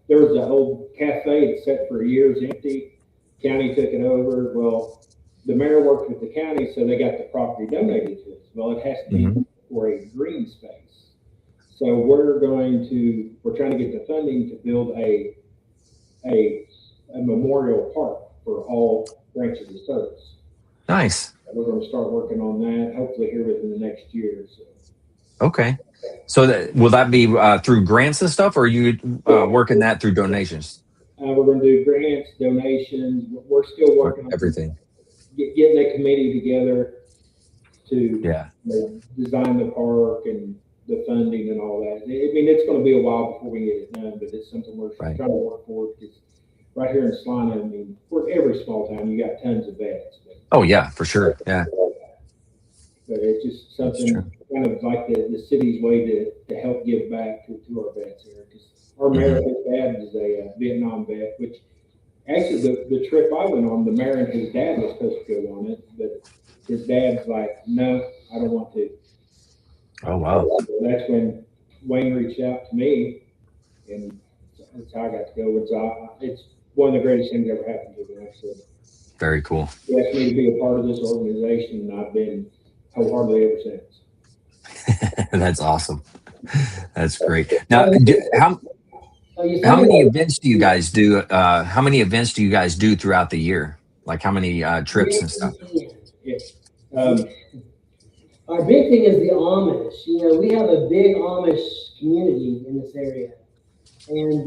Speaker 6: there was an old cafe that sat for years empty. County took it over. Well, the mayor worked with the county, so they got the property donated to us. Well, it has to be for a green space. So we're trying to get the funding to build a memorial park for all branches of service.
Speaker 2: Nice.
Speaker 6: We're going to start working on that, hopefully here within the next year.
Speaker 2: Okay. So will that be through grants and stuff, or are you working that through donations?
Speaker 6: We're going to do grants, donations. We're still working on
Speaker 2: everything.
Speaker 6: Getting a committee together to design the park and the funding and all that. I mean, it's going to be a while before we get it done, but it's something we're trying to work for. Because right here in Salina, I mean, for every small town, you got tons of vets.
Speaker 2: Oh yeah, for sure. Yeah.
Speaker 6: But it's just something kind of like the city's way to help give back to our vets here. Because our mayor, his dad is a Vietnam vet, which actually the trip I went on, the mayor and his dad was supposed to go on it, but his dad's like, no, I don't want to.
Speaker 2: Oh, wow.
Speaker 6: So that's when Wayne reached out to me, and that's how I got to go. It's one of the greatest things that ever happened to me. So
Speaker 2: very cool.
Speaker 6: He asked me to be a part of this organization, and I've been wholeheartedly ever since.
Speaker 2: That's awesome. That's great. Now, how many events do you guys do? How many events do you guys do throughout the year? Like how many trips and stuff?
Speaker 5: Our big thing is the Amish. We have a big Amish community in this area, and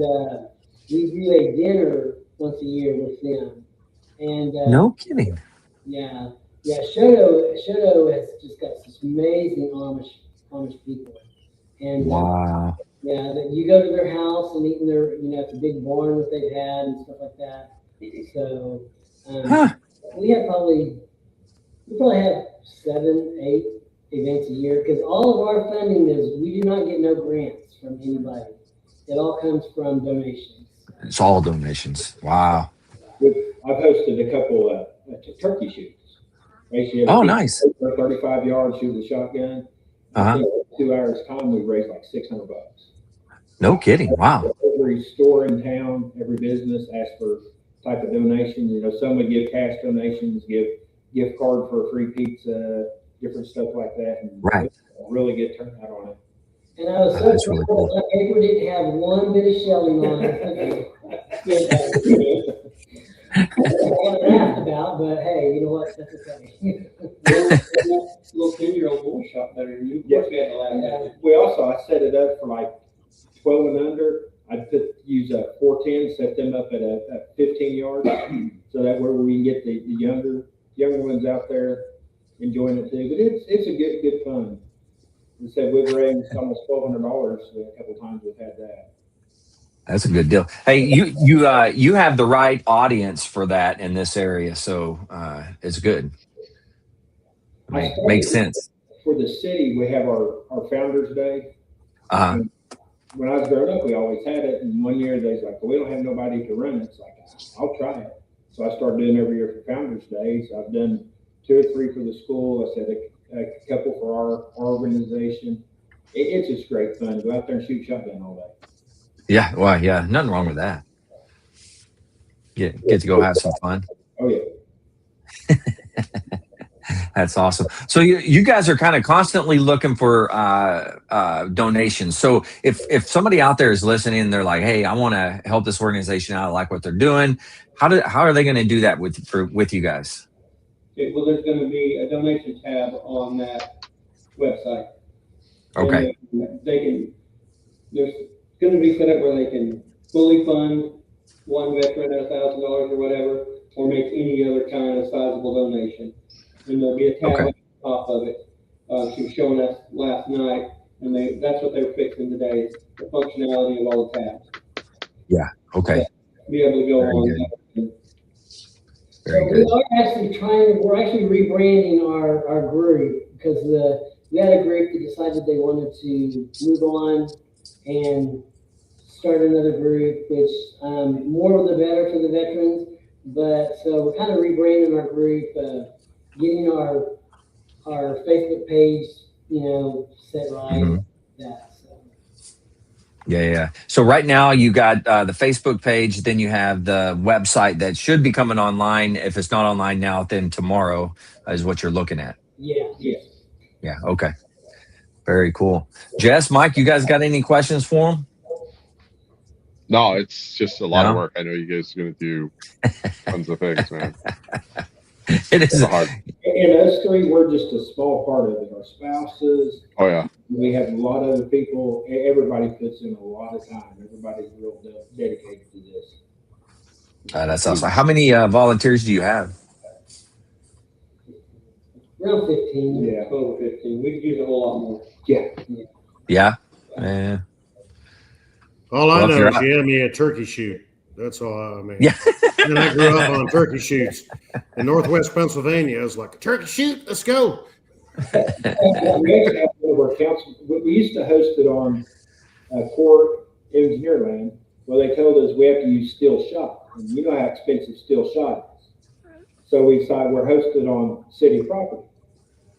Speaker 5: we do a dinner once a year with them. And
Speaker 2: no kidding.
Speaker 5: Yeah. Shoto has just got this amazing Amish people, and
Speaker 2: wow.
Speaker 5: You go to their house and eat in their, it's a big barn that they've had and stuff like that. So we probably have 7, 8 events a year, because all of our funding we do not get no grants from anybody. It all comes from donations.
Speaker 2: It's all donations. Wow.
Speaker 6: I've hosted a couple turkey shoots.
Speaker 2: Nice.
Speaker 6: 35 yards, shoot with a shotgun. I think in 2 hours time, we raised like $600.
Speaker 2: No kidding. Wow.
Speaker 6: Every store in town, every business asked for type of donation. Some would give cash donations, give gift card for a free pizza, different stuff like that. And a really good turnout on it.
Speaker 5: And I was so really cool. My paper didn't have one bit of shelling on it. I got laughed about, but hey, you know what? That's okay.
Speaker 7: Little 10-year-old boy shot better than you.
Speaker 6: Yes, I set it up for like 12 and under. I use a 410, set them up at a 15 yards, so that way we can get the younger ones out there enjoying it too. But it's a good fun. We said we've raised almost $1,200 a couple times we've had that.
Speaker 2: That's a good deal. Hey, you have the right audience for that in this area, so it's good. Makes sense.
Speaker 6: For the city, we have our Founders Day. When I was growing up, we always had it, and one year they was like, well, we don't have nobody to run it. It's like, I'll try it. So I started doing every year for Founders Day. So I've done 2 or 3 for the school. I said a couple for our organization. It's just great fun to go out there and shoot shotgun all day.
Speaker 2: Yeah, well, yeah, nothing wrong with that. Get to go have some fun.
Speaker 6: Oh yeah.
Speaker 2: That's awesome. So you guys are kind of constantly looking for donations. So if somebody out there is listening, they're like, "Hey, I want to help this organization out. I like what they're doing." How are they going to do that with you guys?
Speaker 7: Okay, well, there's going to be a donation tab on that website.
Speaker 2: Okay.
Speaker 7: And they can. There's going to be set up where they can fully fund one veteran at $1,000 or whatever, or make any other kind of sizable donation. And there'll be a tab
Speaker 2: Okay.
Speaker 7: on top of it. She was showing us last night, and that's what they were fixing today, the functionality of all the tabs.
Speaker 2: Yeah. Okay.
Speaker 7: So, be able to go
Speaker 2: Very
Speaker 7: on
Speaker 2: good.
Speaker 7: that.
Speaker 2: Very
Speaker 5: So
Speaker 2: good.
Speaker 5: we're actually rebranding our group because we had a group that decided they wanted to move on and start another group, which more the better for the veterans. But so we're kind of rebranding our group, getting our Facebook page, set right.
Speaker 2: Mhm.
Speaker 5: That. So.
Speaker 2: Yeah. So right now you got the Facebook page, then you have the website that should be coming online. If it's not online now, then tomorrow is what you're looking at.
Speaker 5: Yeah.
Speaker 2: Yeah. Okay. Very cool. Jess, Mike, you guys got any questions for him?
Speaker 4: No, it's just a lot
Speaker 2: No?
Speaker 4: of work. I know you guys are going to do tons of things, man.
Speaker 2: It is.
Speaker 4: It's hard.
Speaker 6: And us three, we're just a small part of it. Our spouses,
Speaker 4: Oh yeah.
Speaker 6: we have a lot of other people. Everybody puts in a lot of time. Everybody's real dedicated to this.
Speaker 2: That's awesome. How many volunteers do you have?
Speaker 5: Around 15.
Speaker 6: Yeah.
Speaker 7: 12 or 15. We could use a whole lot more.
Speaker 6: Yeah.
Speaker 2: Yeah. Yeah.
Speaker 3: All I
Speaker 2: Well, if
Speaker 3: know
Speaker 2: you're
Speaker 3: is
Speaker 2: out-
Speaker 3: you had me a turkey shoot. That's all I mean.
Speaker 2: Yeah.
Speaker 3: And I grew up on turkey shoots in Northwest Pennsylvania. It was like a turkey shoot. Let's go.
Speaker 6: We actually have one of our council. We used to host it on Court Engineer Land. Well, they told us we have to use steel shot, and you know how expensive steel shot is. So we decided we're hosted on city property.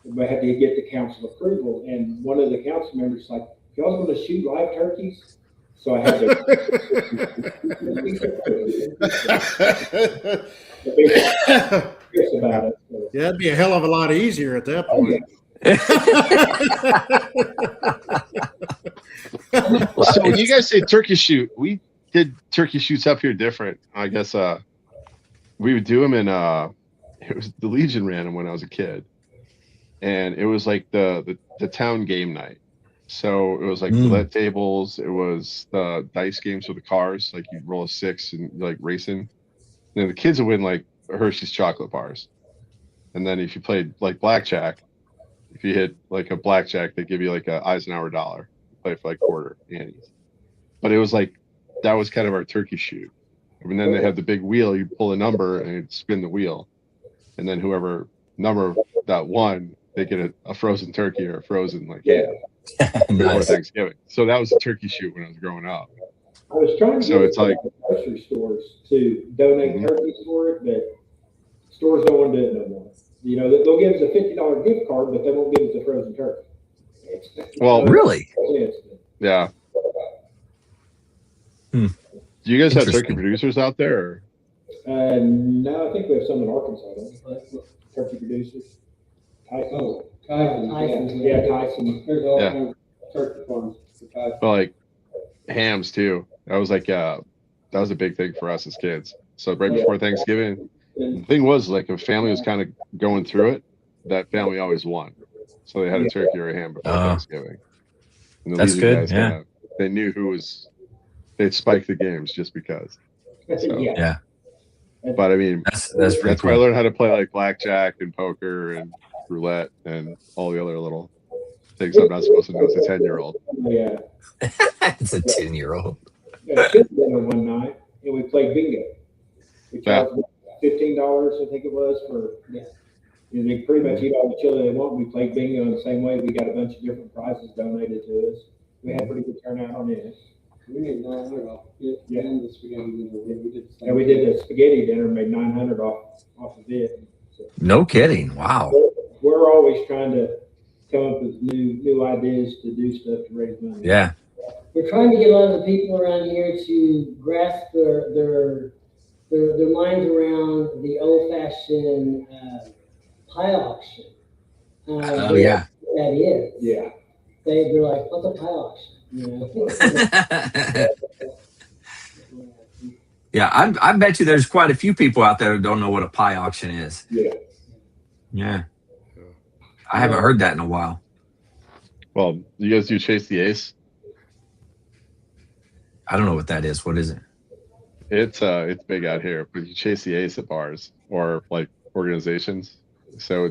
Speaker 6: We had to get the council approval, and one of the council members was like, "Y'all want to shoot live turkeys?" So I had to. About it. So.
Speaker 3: Yeah, it'd be a hell of a lot easier at that point.
Speaker 4: So when you guys say turkey shoot, we did turkey shoots up here different. I guess we would do them in it was the Legion ran them when I was a kid, and it was like the town game night. So it was like roulette tables. It was the dice games with the cars, like you roll a 6 and like racing. And the kids would win like Hershey's chocolate bars. And then if you played like blackjack, if you hit like a blackjack, they give you like a Eisenhower dollar. You play for like quarter antes. But it was like that was kind of our turkey shoot. And then they had the big wheel. You pull a number and it'd spin the wheel, and then whoever number that won, they get a frozen turkey or a frozen like ham before
Speaker 2: Nice.
Speaker 4: Thanksgiving. So that was a turkey shoot when I was growing up.
Speaker 6: I was trying to
Speaker 4: So
Speaker 6: get
Speaker 4: it's like-
Speaker 6: grocery stores to donate turkeys for it, but stores don't want to do it no more. You know, they'll give us a $50 gift card, but they won't give us a frozen turkey.
Speaker 4: Well,
Speaker 2: Really?
Speaker 4: Yeah.
Speaker 2: Hmm.
Speaker 4: Do you guys have
Speaker 2: Interesting.
Speaker 4: turkey producers out there? Or?
Speaker 6: No, I think we have some in Arkansas, don't we? Turkey producers. Tyson.
Speaker 7: Oh, Tyson.
Speaker 6: Yeah, Tyson.
Speaker 7: There's all
Speaker 4: Yeah.
Speaker 7: kinds of turkey farms for Tyson.
Speaker 4: But like hams too. That was like that was a big thing for us as kids. So right before Thanksgiving, the thing was like if a family was kind of going through it, that family always won. So they had a turkey or a ham before Thanksgiving. And the
Speaker 2: That's
Speaker 4: Legion
Speaker 2: good,
Speaker 4: guys
Speaker 2: yeah.
Speaker 4: kinda- they knew who was. They'd spike the games just because. So,
Speaker 2: Yeah.
Speaker 4: But I mean,
Speaker 2: That's pretty
Speaker 4: that's where I
Speaker 2: cool.
Speaker 4: learned how to play like blackjack and poker and roulette and all the other little things I'm not supposed to know as a 10-year-old.
Speaker 6: Yeah.
Speaker 2: It's a 10-year-old.
Speaker 6: At kids dinner one night, and we played bingo. We charged $15, I think it was, for you know, they pretty much eat all the chili they want. We played bingo in the same way. We got a bunch of different prizes donated to us. We had pretty good turnout on it.
Speaker 7: We made $900 off. Yeah, and the spaghetti dinner. We did the same.
Speaker 6: And we did the spaghetti dinner, made $900 off of it. So
Speaker 2: No kidding. Wow.
Speaker 6: we're always trying to come up with new ideas to do stuff to raise money.
Speaker 2: Yeah.
Speaker 5: We're trying to get a lot of the people around here to grasp their minds around the old-fashioned pie auction.
Speaker 2: Oh, yeah.
Speaker 5: That is.
Speaker 6: Yeah.
Speaker 5: They're like, what's a pie auction? You know?
Speaker 2: Yeah, I bet you there's quite a few people out there who don't know what a pie auction is.
Speaker 6: Yeah.
Speaker 2: Yeah. I haven't heard that in a while.
Speaker 4: Well, you guys do Chase the Ace?
Speaker 2: I don't know what that is. What is it?
Speaker 4: It's big out here, but you chase the ace at bars or like organizations. So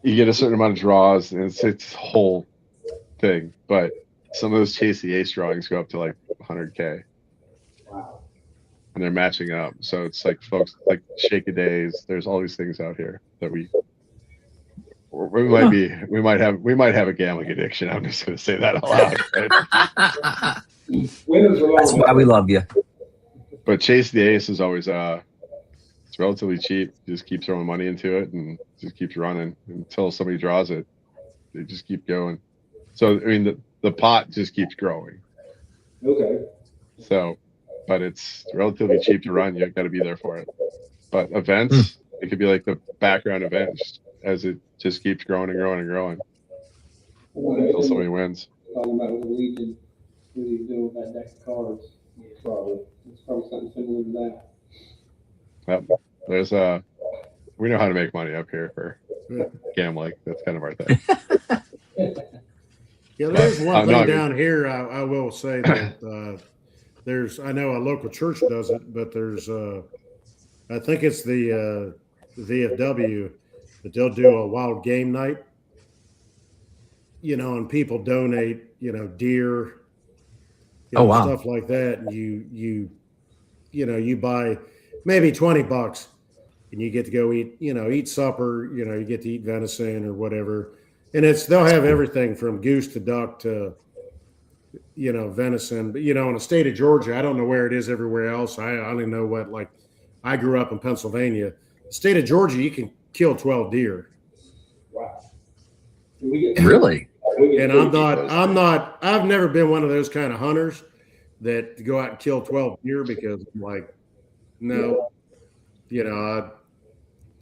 Speaker 4: you get a certain amount of draws, and it's a whole thing. But some of those chase the ace drawings go up to like 100K.
Speaker 6: Wow.
Speaker 4: And they're matching up. So it's like folks like Shake a Days. There's all these things out here that we might have a gambling addiction. I'm just going to say that out loud. Right?
Speaker 6: Winners are
Speaker 2: That's why we love you.
Speaker 4: But Chase the Ace is always it's relatively cheap. You just keep throwing money into it and just keeps running until somebody draws it. They just keep going. So I mean the pot just keeps growing.
Speaker 6: Okay.
Speaker 4: So, but it's relatively cheap to run. You've got to be there for it. But events, it could be like the background events as it just keeps growing and growing and growing until somebody wins.
Speaker 7: Talking about the Legion, what he's doing with that deck of cards. Probably. It's probably something similar to that.
Speaker 4: Yep. There's we know how to make money up here for gambling. That's kind of our thing.
Speaker 3: Yeah, there's one
Speaker 4: no,
Speaker 3: thing down here. I will say that I know a local church does it, but there's I think it's the VFW that they'll do a wild game night. You know, and people donate, you know, deer,
Speaker 2: wow.
Speaker 3: stuff like that. And you buy maybe $20 and you get to go eat supper, you get to eat venison or whatever. And they'll have everything from goose to duck to, venison. But, in the state of Georgia, I don't know where it is everywhere else. I only know what, I grew up in Pennsylvania. The state of Georgia, you can kill 12 deer.
Speaker 6: Wow.
Speaker 2: Really?
Speaker 3: And I've never been one of those kind of hunters that go out and kill 12 deer because I'm like, no,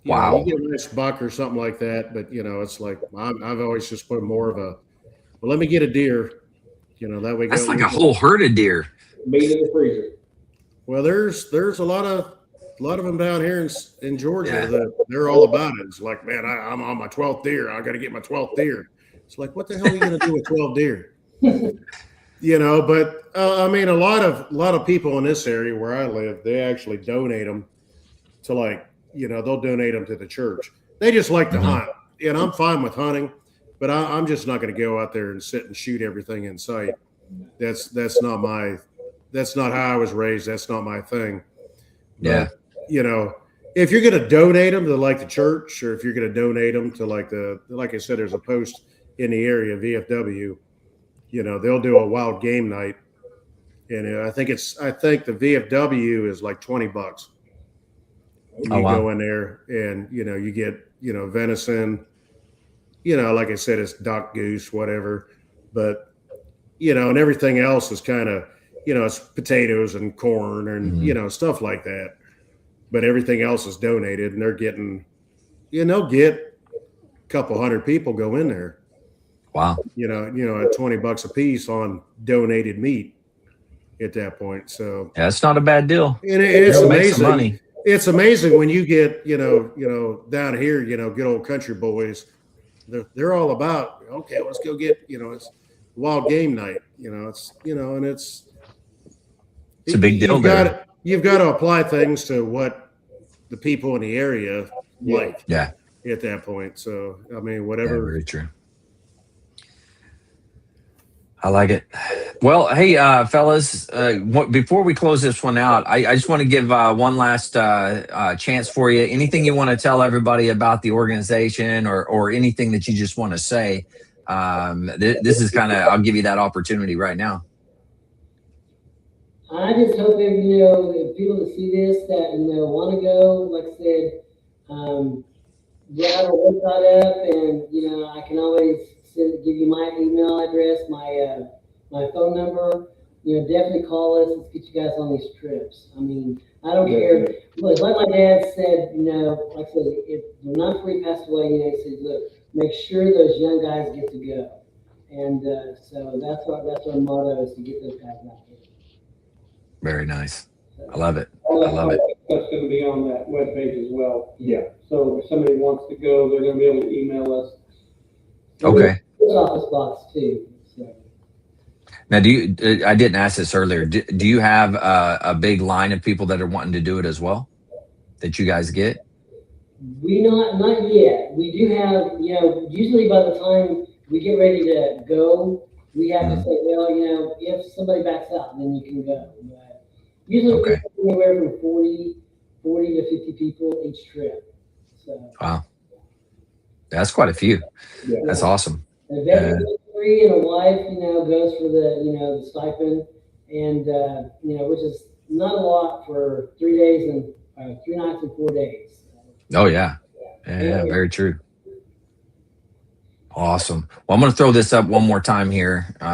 Speaker 2: Wow.
Speaker 3: You get a nice buck or something like that, but it's like I've always just put more of a, well, let me get a deer, that way.
Speaker 2: That's like a whole herd of deer.
Speaker 6: Meat in the freezer.
Speaker 3: Well, there's a lot of them down here in Georgia that they're all about it. It's like, man, I'm on my 12th deer. I got to get my 12th deer. It's like, what the hell are you going to do with 12 deer? But I mean, a lot of people in this area where I live, they actually donate them to they'll donate them to the church. They just like to hunt. And I'm fine with hunting, but I'm just not going to go out there and sit and shoot everything in sight. That's not how I was raised. That's not my thing.
Speaker 2: Yeah.
Speaker 3: But, if you're going to donate them to the church, or if you're going to donate them to like I said, there's a post in the area, VFW, they'll do a wild game night. And I think the VFW is like $20. You go in there and, you get, venison, like I said, it's duck, goose, whatever. But, and everything else is kind of, it's potatoes and corn and, stuff like that. But everything else is donated, and they're getting, they'll get a couple hundred people go in there.
Speaker 2: Wow.
Speaker 3: At $20 a piece on donated meat at that point. So
Speaker 2: yeah, it's not a bad deal.
Speaker 3: And it's amazing.
Speaker 2: Money.
Speaker 3: It's amazing when you get, down here, good old country boys. They're all about, okay, let's go get, it's wild game night. It's
Speaker 2: a big deal.
Speaker 3: You've got to apply things to what the people in the area like.
Speaker 2: Yeah.
Speaker 3: At that point. So, I mean, whatever.
Speaker 2: Yeah, very true. I like it. Well, hey, fellas, before we close this one out, I just want to give one last chance for you. Anything you want to tell everybody about the organization or anything that you just want to say? This is I'll give you that opportunity right now.
Speaker 5: I just hope if people that see this that want to go, like I said, have a website up, and I can always give you my email address, my phone number. Definitely call us. Let's get you guys on these trips. I mean, I don't care. Look, like my dad said, like I said, if when my free passed away, he said, look, make sure those young guys get to go. And so that's our motto, is to get those guys out there.
Speaker 1: Very nice. I love it.
Speaker 7: All
Speaker 1: I love it.
Speaker 7: That's going to be on that webpage as well. Yeah. So if somebody wants to go, they're going to be able to email us.
Speaker 1: Okay.
Speaker 5: Post office box too. So.
Speaker 1: Now, I didn't ask this earlier. Do you have a big line of people that are wanting to do it as well, that you guys get?
Speaker 5: We not yet. We do have, usually by the time we get ready to go, we have to say, well, if somebody backs out, then you can go. But usually we have anywhere from 40 to 50 people each trip. So.
Speaker 1: Wow. That's quite a few.
Speaker 5: Yeah.
Speaker 1: That's awesome.
Speaker 5: A veteran free and a wife, goes for the stipend, and which is not a lot for 3 days and 3 nights and 4 days.
Speaker 1: Oh yeah. Yeah, very true. Awesome. Well, I'm going to throw this up one more time here. Did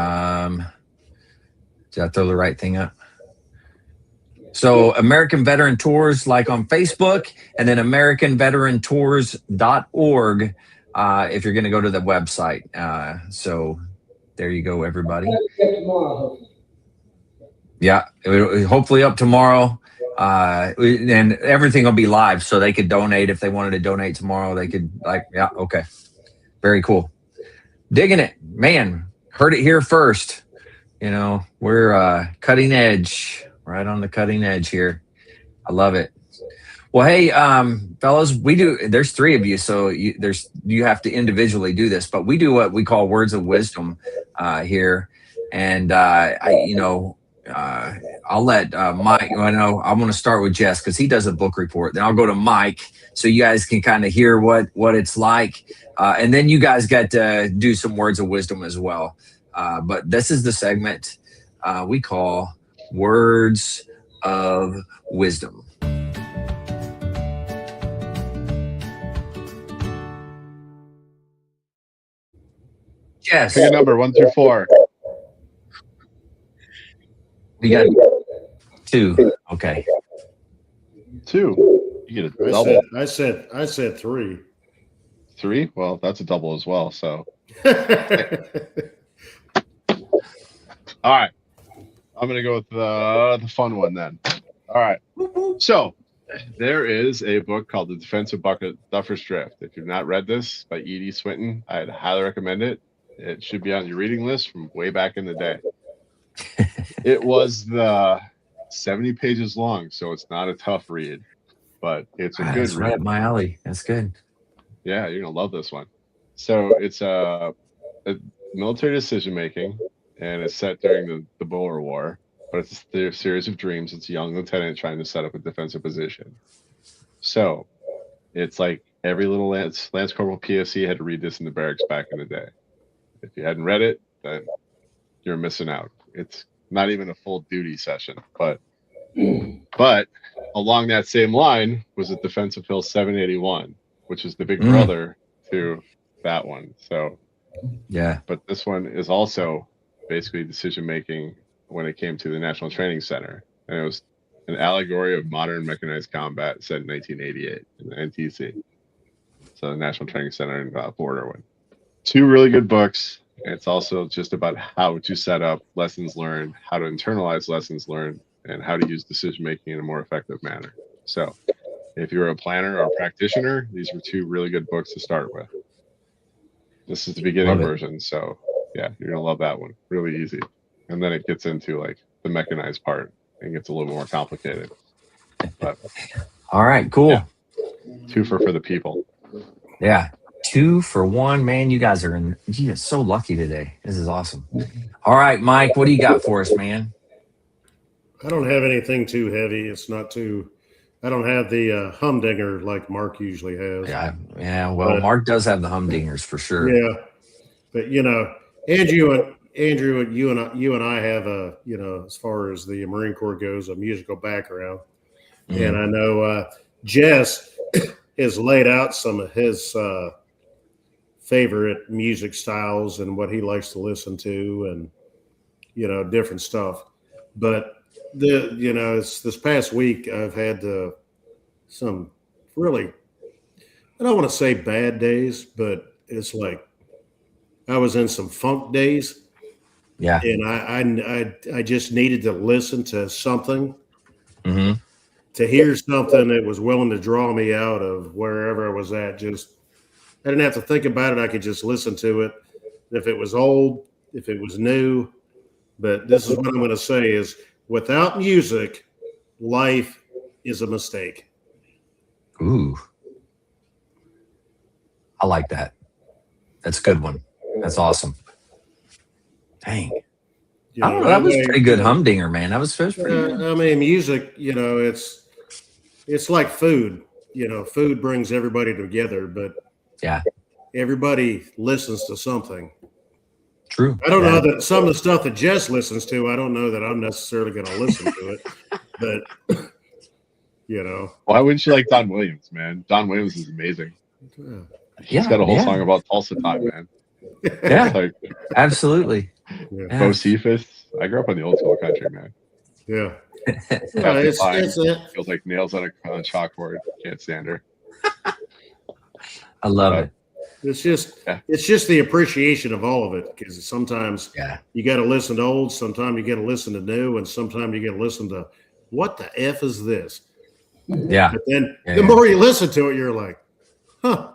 Speaker 1: I throw the right thing up? So American Veteran Tours, like on Facebook, and then AmericanVeteranTours.org if you're going to go to the website. So there you go, everybody.
Speaker 5: Tomorrow, hopefully.
Speaker 1: Yeah, hopefully up tomorrow. And everything will be live, so they could donate if they wanted to donate tomorrow. They could, okay. Very cool. Digging it, man. Heard it here first. We're cutting edge, right on the cutting edge here. I love it. Well, hey, fellas, there's 3 of you, so you have to individually do this, but we do what we call words of wisdom here. And I'll let Mike. I know I'm going to start with Jess because he does a book report. Then I'll go to Mike so you guys can kind of hear what it's like, and then you guys get to do some words of wisdom as well. But this is the segment we call Words of Wisdom. Yes.
Speaker 4: Pick a number 1 through 4.
Speaker 1: We got 2. Okay.
Speaker 4: 2. You get a double.
Speaker 3: I said 3.
Speaker 4: 3? Well, that's a double as well. So. All right. I'm going to go with the fun one then. All right. So there is a book called The Defense of Duffer's Drift. If you've not read this by E.D. Swinton, I'd highly recommend it. It should be on your reading list from way back in the day. It was 70 pages long, so it's not a tough read, but it's a good
Speaker 1: That's
Speaker 4: read.
Speaker 1: right up my alley. That's good.
Speaker 4: Yeah, you're going to love this one. So it's a military decision making, and it's set during the Boer War, but it's a series of dreams. It's a young lieutenant trying to set up a defensive position. So it's like every little Lance Corporal PFC had to read this in the barracks back in the day. If you hadn't read it, then you're missing out. It's not even a full duty session, but along that same line was a Defense of Hill 781, which is the big brother to that one. So
Speaker 1: yeah,
Speaker 4: but this one is also basically decision making when it came to the National Training Center, and it was an allegory of modern mechanized combat set in 1988 in the NTC. So the National Training Center in Borderwood. 2 really good books. It's also just about how to set up lessons learned, how to internalize lessons learned, and how to use decision making in a more effective manner. So if you're a planner or a practitioner, these were 2 really good books to start with. This is the beginning version, so yeah, you're gonna love that one. Really easy. And then it gets into like the mechanized part and gets a little more complicated. But
Speaker 1: all right, cool.
Speaker 4: Yeah. 2 for the people.
Speaker 1: Yeah. 2 for 1, man. You guys are so lucky today. This is awesome. All right, Mike, what do you got for us, man?
Speaker 3: I don't have anything too heavy. It's not too. I don't have the humdinger like Mark usually has.
Speaker 1: Yeah. Well, Mark does have the humdingers for sure.
Speaker 3: Yeah, but Andrew, you and I have as far as the Marine Corps goes, a musical background, and I know Jess has laid out some of his favorite music styles and what he likes to listen to, and different stuff. But it's this past week I've had some really, I don't want to say bad days, but it's like I was in some funk days.
Speaker 2: Yeah.
Speaker 3: And I just needed to listen to something,
Speaker 2: Mm-hmm.
Speaker 3: to hear something that was willing to draw me out of wherever I was at. Just, I didn't have to think about it. I could just listen to it. If it was old, if it was new. But this is what I'm going to say is, without music, life is a mistake.
Speaker 2: Ooh. I like that. That's a good one. That's awesome. Dang. I don't know. That was pretty good humdinger, man. That was pretty good.
Speaker 3: I mean, music, it's like food. Food brings everybody together, but
Speaker 2: yeah,
Speaker 3: everybody listens to something.
Speaker 2: True.
Speaker 3: I don't know that some of the stuff that Jess listens to, I don't know that I'm necessarily going to listen to it, but
Speaker 4: Why wouldn't you like Don Williams, man? Don Williams is amazing. He's got a whole song about Tulsa time, man.
Speaker 2: Yeah,
Speaker 4: like,
Speaker 2: absolutely.
Speaker 3: Yeah.
Speaker 4: Bo Cephas. I grew up in the old school country, man.
Speaker 3: Yeah.
Speaker 4: It feels like nails on a chalkboard. Can't stand her.
Speaker 2: I love it.
Speaker 3: It's just the appreciation of all of it, because sometimes you got to listen to old, sometimes you got to listen to new, and sometimes you got to listen to what the F is this?
Speaker 2: Yeah.
Speaker 3: But then the more you listen to it, you're like, huh.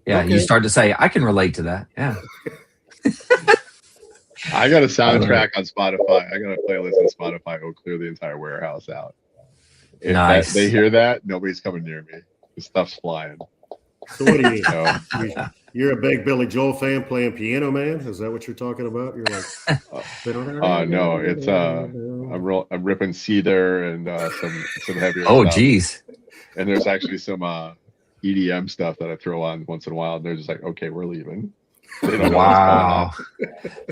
Speaker 2: Yeah, okay. You start to say, I can relate to that. Yeah.
Speaker 4: I got a soundtrack on Spotify. I got a playlist on Spotify. It'll clear the entire warehouse out. If they hear that, nobody's coming near me. The stuff's flying.
Speaker 3: So what do you? You're a big Billy Joel fan playing Piano Man? Is that what you're talking about? You're like,
Speaker 4: no, it's I'm ripping Cedar and some heavier.
Speaker 2: Oh,
Speaker 4: stuff.
Speaker 2: Geez.
Speaker 4: And there's actually some EDM stuff that I throw on once in a while. And they're just like, okay, we're leaving. They don't
Speaker 2: wow.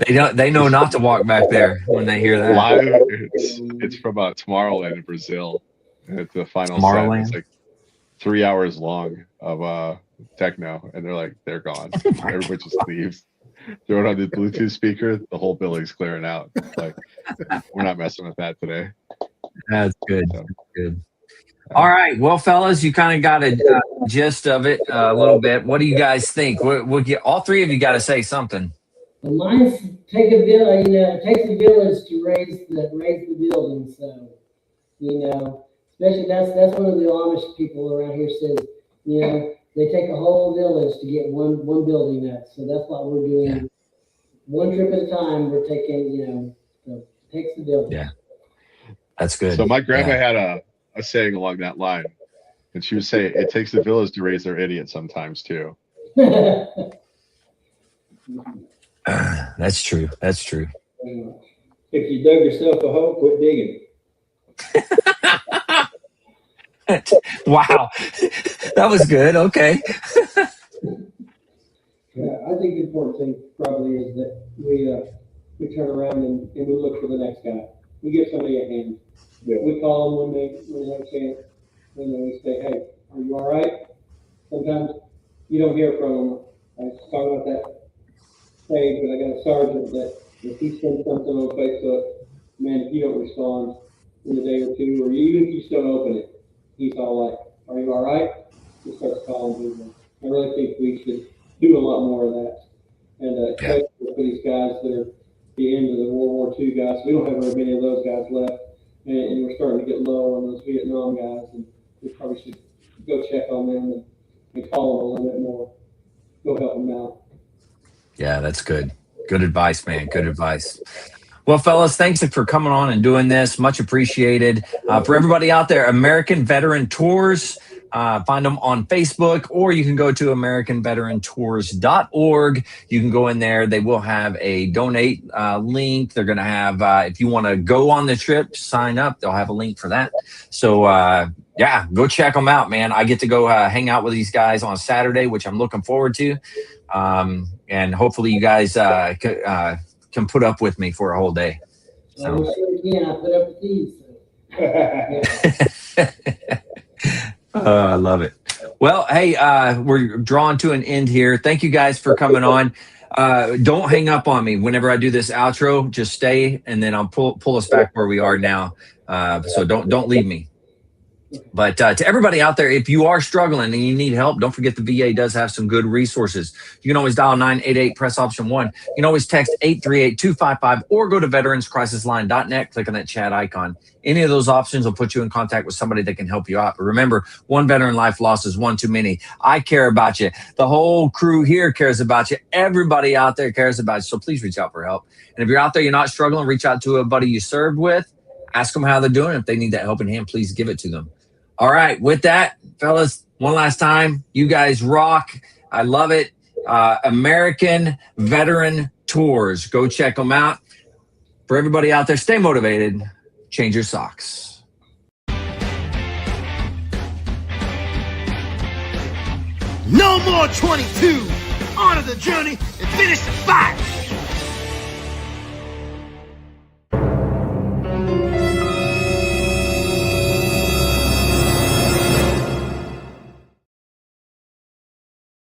Speaker 2: They know not to walk back there when they hear that.
Speaker 4: Live, it's from Tomorrowland in Brazil. And it's the final set. It's like 3 hours long of techno, and they're gone. Everybody just leaves. Throw it on the Bluetooth speaker, the whole building's clearing out. Like, we're not messing with that today.
Speaker 2: That's good. So, that's good. All right, well, fellas, you kind of got a gist of it a little bit. What do you guys think? We'll get all three of you got to say something.
Speaker 5: Well, mine's takes a village to raise the building. So, especially that's one of the Amish people around here says, they take a whole village to get one building up. So that's what we're doing. Yeah. One trip at a time. We're taking, so it takes the village.
Speaker 2: Yeah, that's good.
Speaker 4: So my grandma had a saying along that line, and she would say, "It takes the village to raise their idiots sometimes too."
Speaker 2: That's true. That's true.
Speaker 6: If you dug yourself a hole, quit digging.
Speaker 2: Wow, that was good. Okay.
Speaker 7: Yeah, I think the important thing probably is that we turn around and we look for the next guy. We give somebody a hand. Yeah. We call them when they have a chance, and then we say, "Hey, are you all right?" Sometimes you don't hear from them. I was talking about that page, but I got a sergeant that if he sends something on Facebook, man, if you don't respond in a day or two, or even if you just don't open it, he's all like, "Are you all right?" He starts calling people. I really think we should do a lot more of that. And especially for these guys that are the end of the World War II guys, we don't have very many of those guys left. And we're starting to get low on those Vietnam guys, and we probably should go check on them and call them a little bit more. Go help them out.
Speaker 2: Yeah, that's good. Good advice, man. Good advice. Well, fellas, thanks for coming on and doing this. Much appreciated. For everybody out there, American Veteran Tours, find them on Facebook, or you can go to AmericanVeteranTours.org. You can go in there. They will have a donate link. They're going to have, if you want to go on the trip, sign up. They'll have a link for that. So, yeah, go check them out, man. I get to go hang out with these guys on Saturday, which I'm looking forward to. And hopefully you guys can put up with me for a whole day. So.
Speaker 5: I put up with these. So.
Speaker 2: I love it. Well, hey, we're drawing to an end here. Thank you guys for coming on. Don't hang up on me whenever I do this outro. Just stay, and then I'll pull us back where we are now. So don't leave me. But to everybody out there, if you are struggling and you need help, don't forget the VA does have some good resources. You can always dial 988, press option 1. You can always text 838-255 or go to veteranscrisisline.net, click on that chat icon. Any of those options will put you in contact with somebody that can help you out. But remember, one veteran life lost is one too many. I care about you. The whole crew here cares about you. Everybody out there cares about you. So please reach out for help. And if you're out there, you're not struggling, reach out to a buddy you served with. Ask them how they're doing. If they need that helping hand, please give it to them. All right. With that, fellas, one last time, you guys rock. I love it. American Veteran Tours. Go check them out. For everybody out there, stay motivated. Change your socks.
Speaker 8: No more 22. Honor the journey and finish the fight.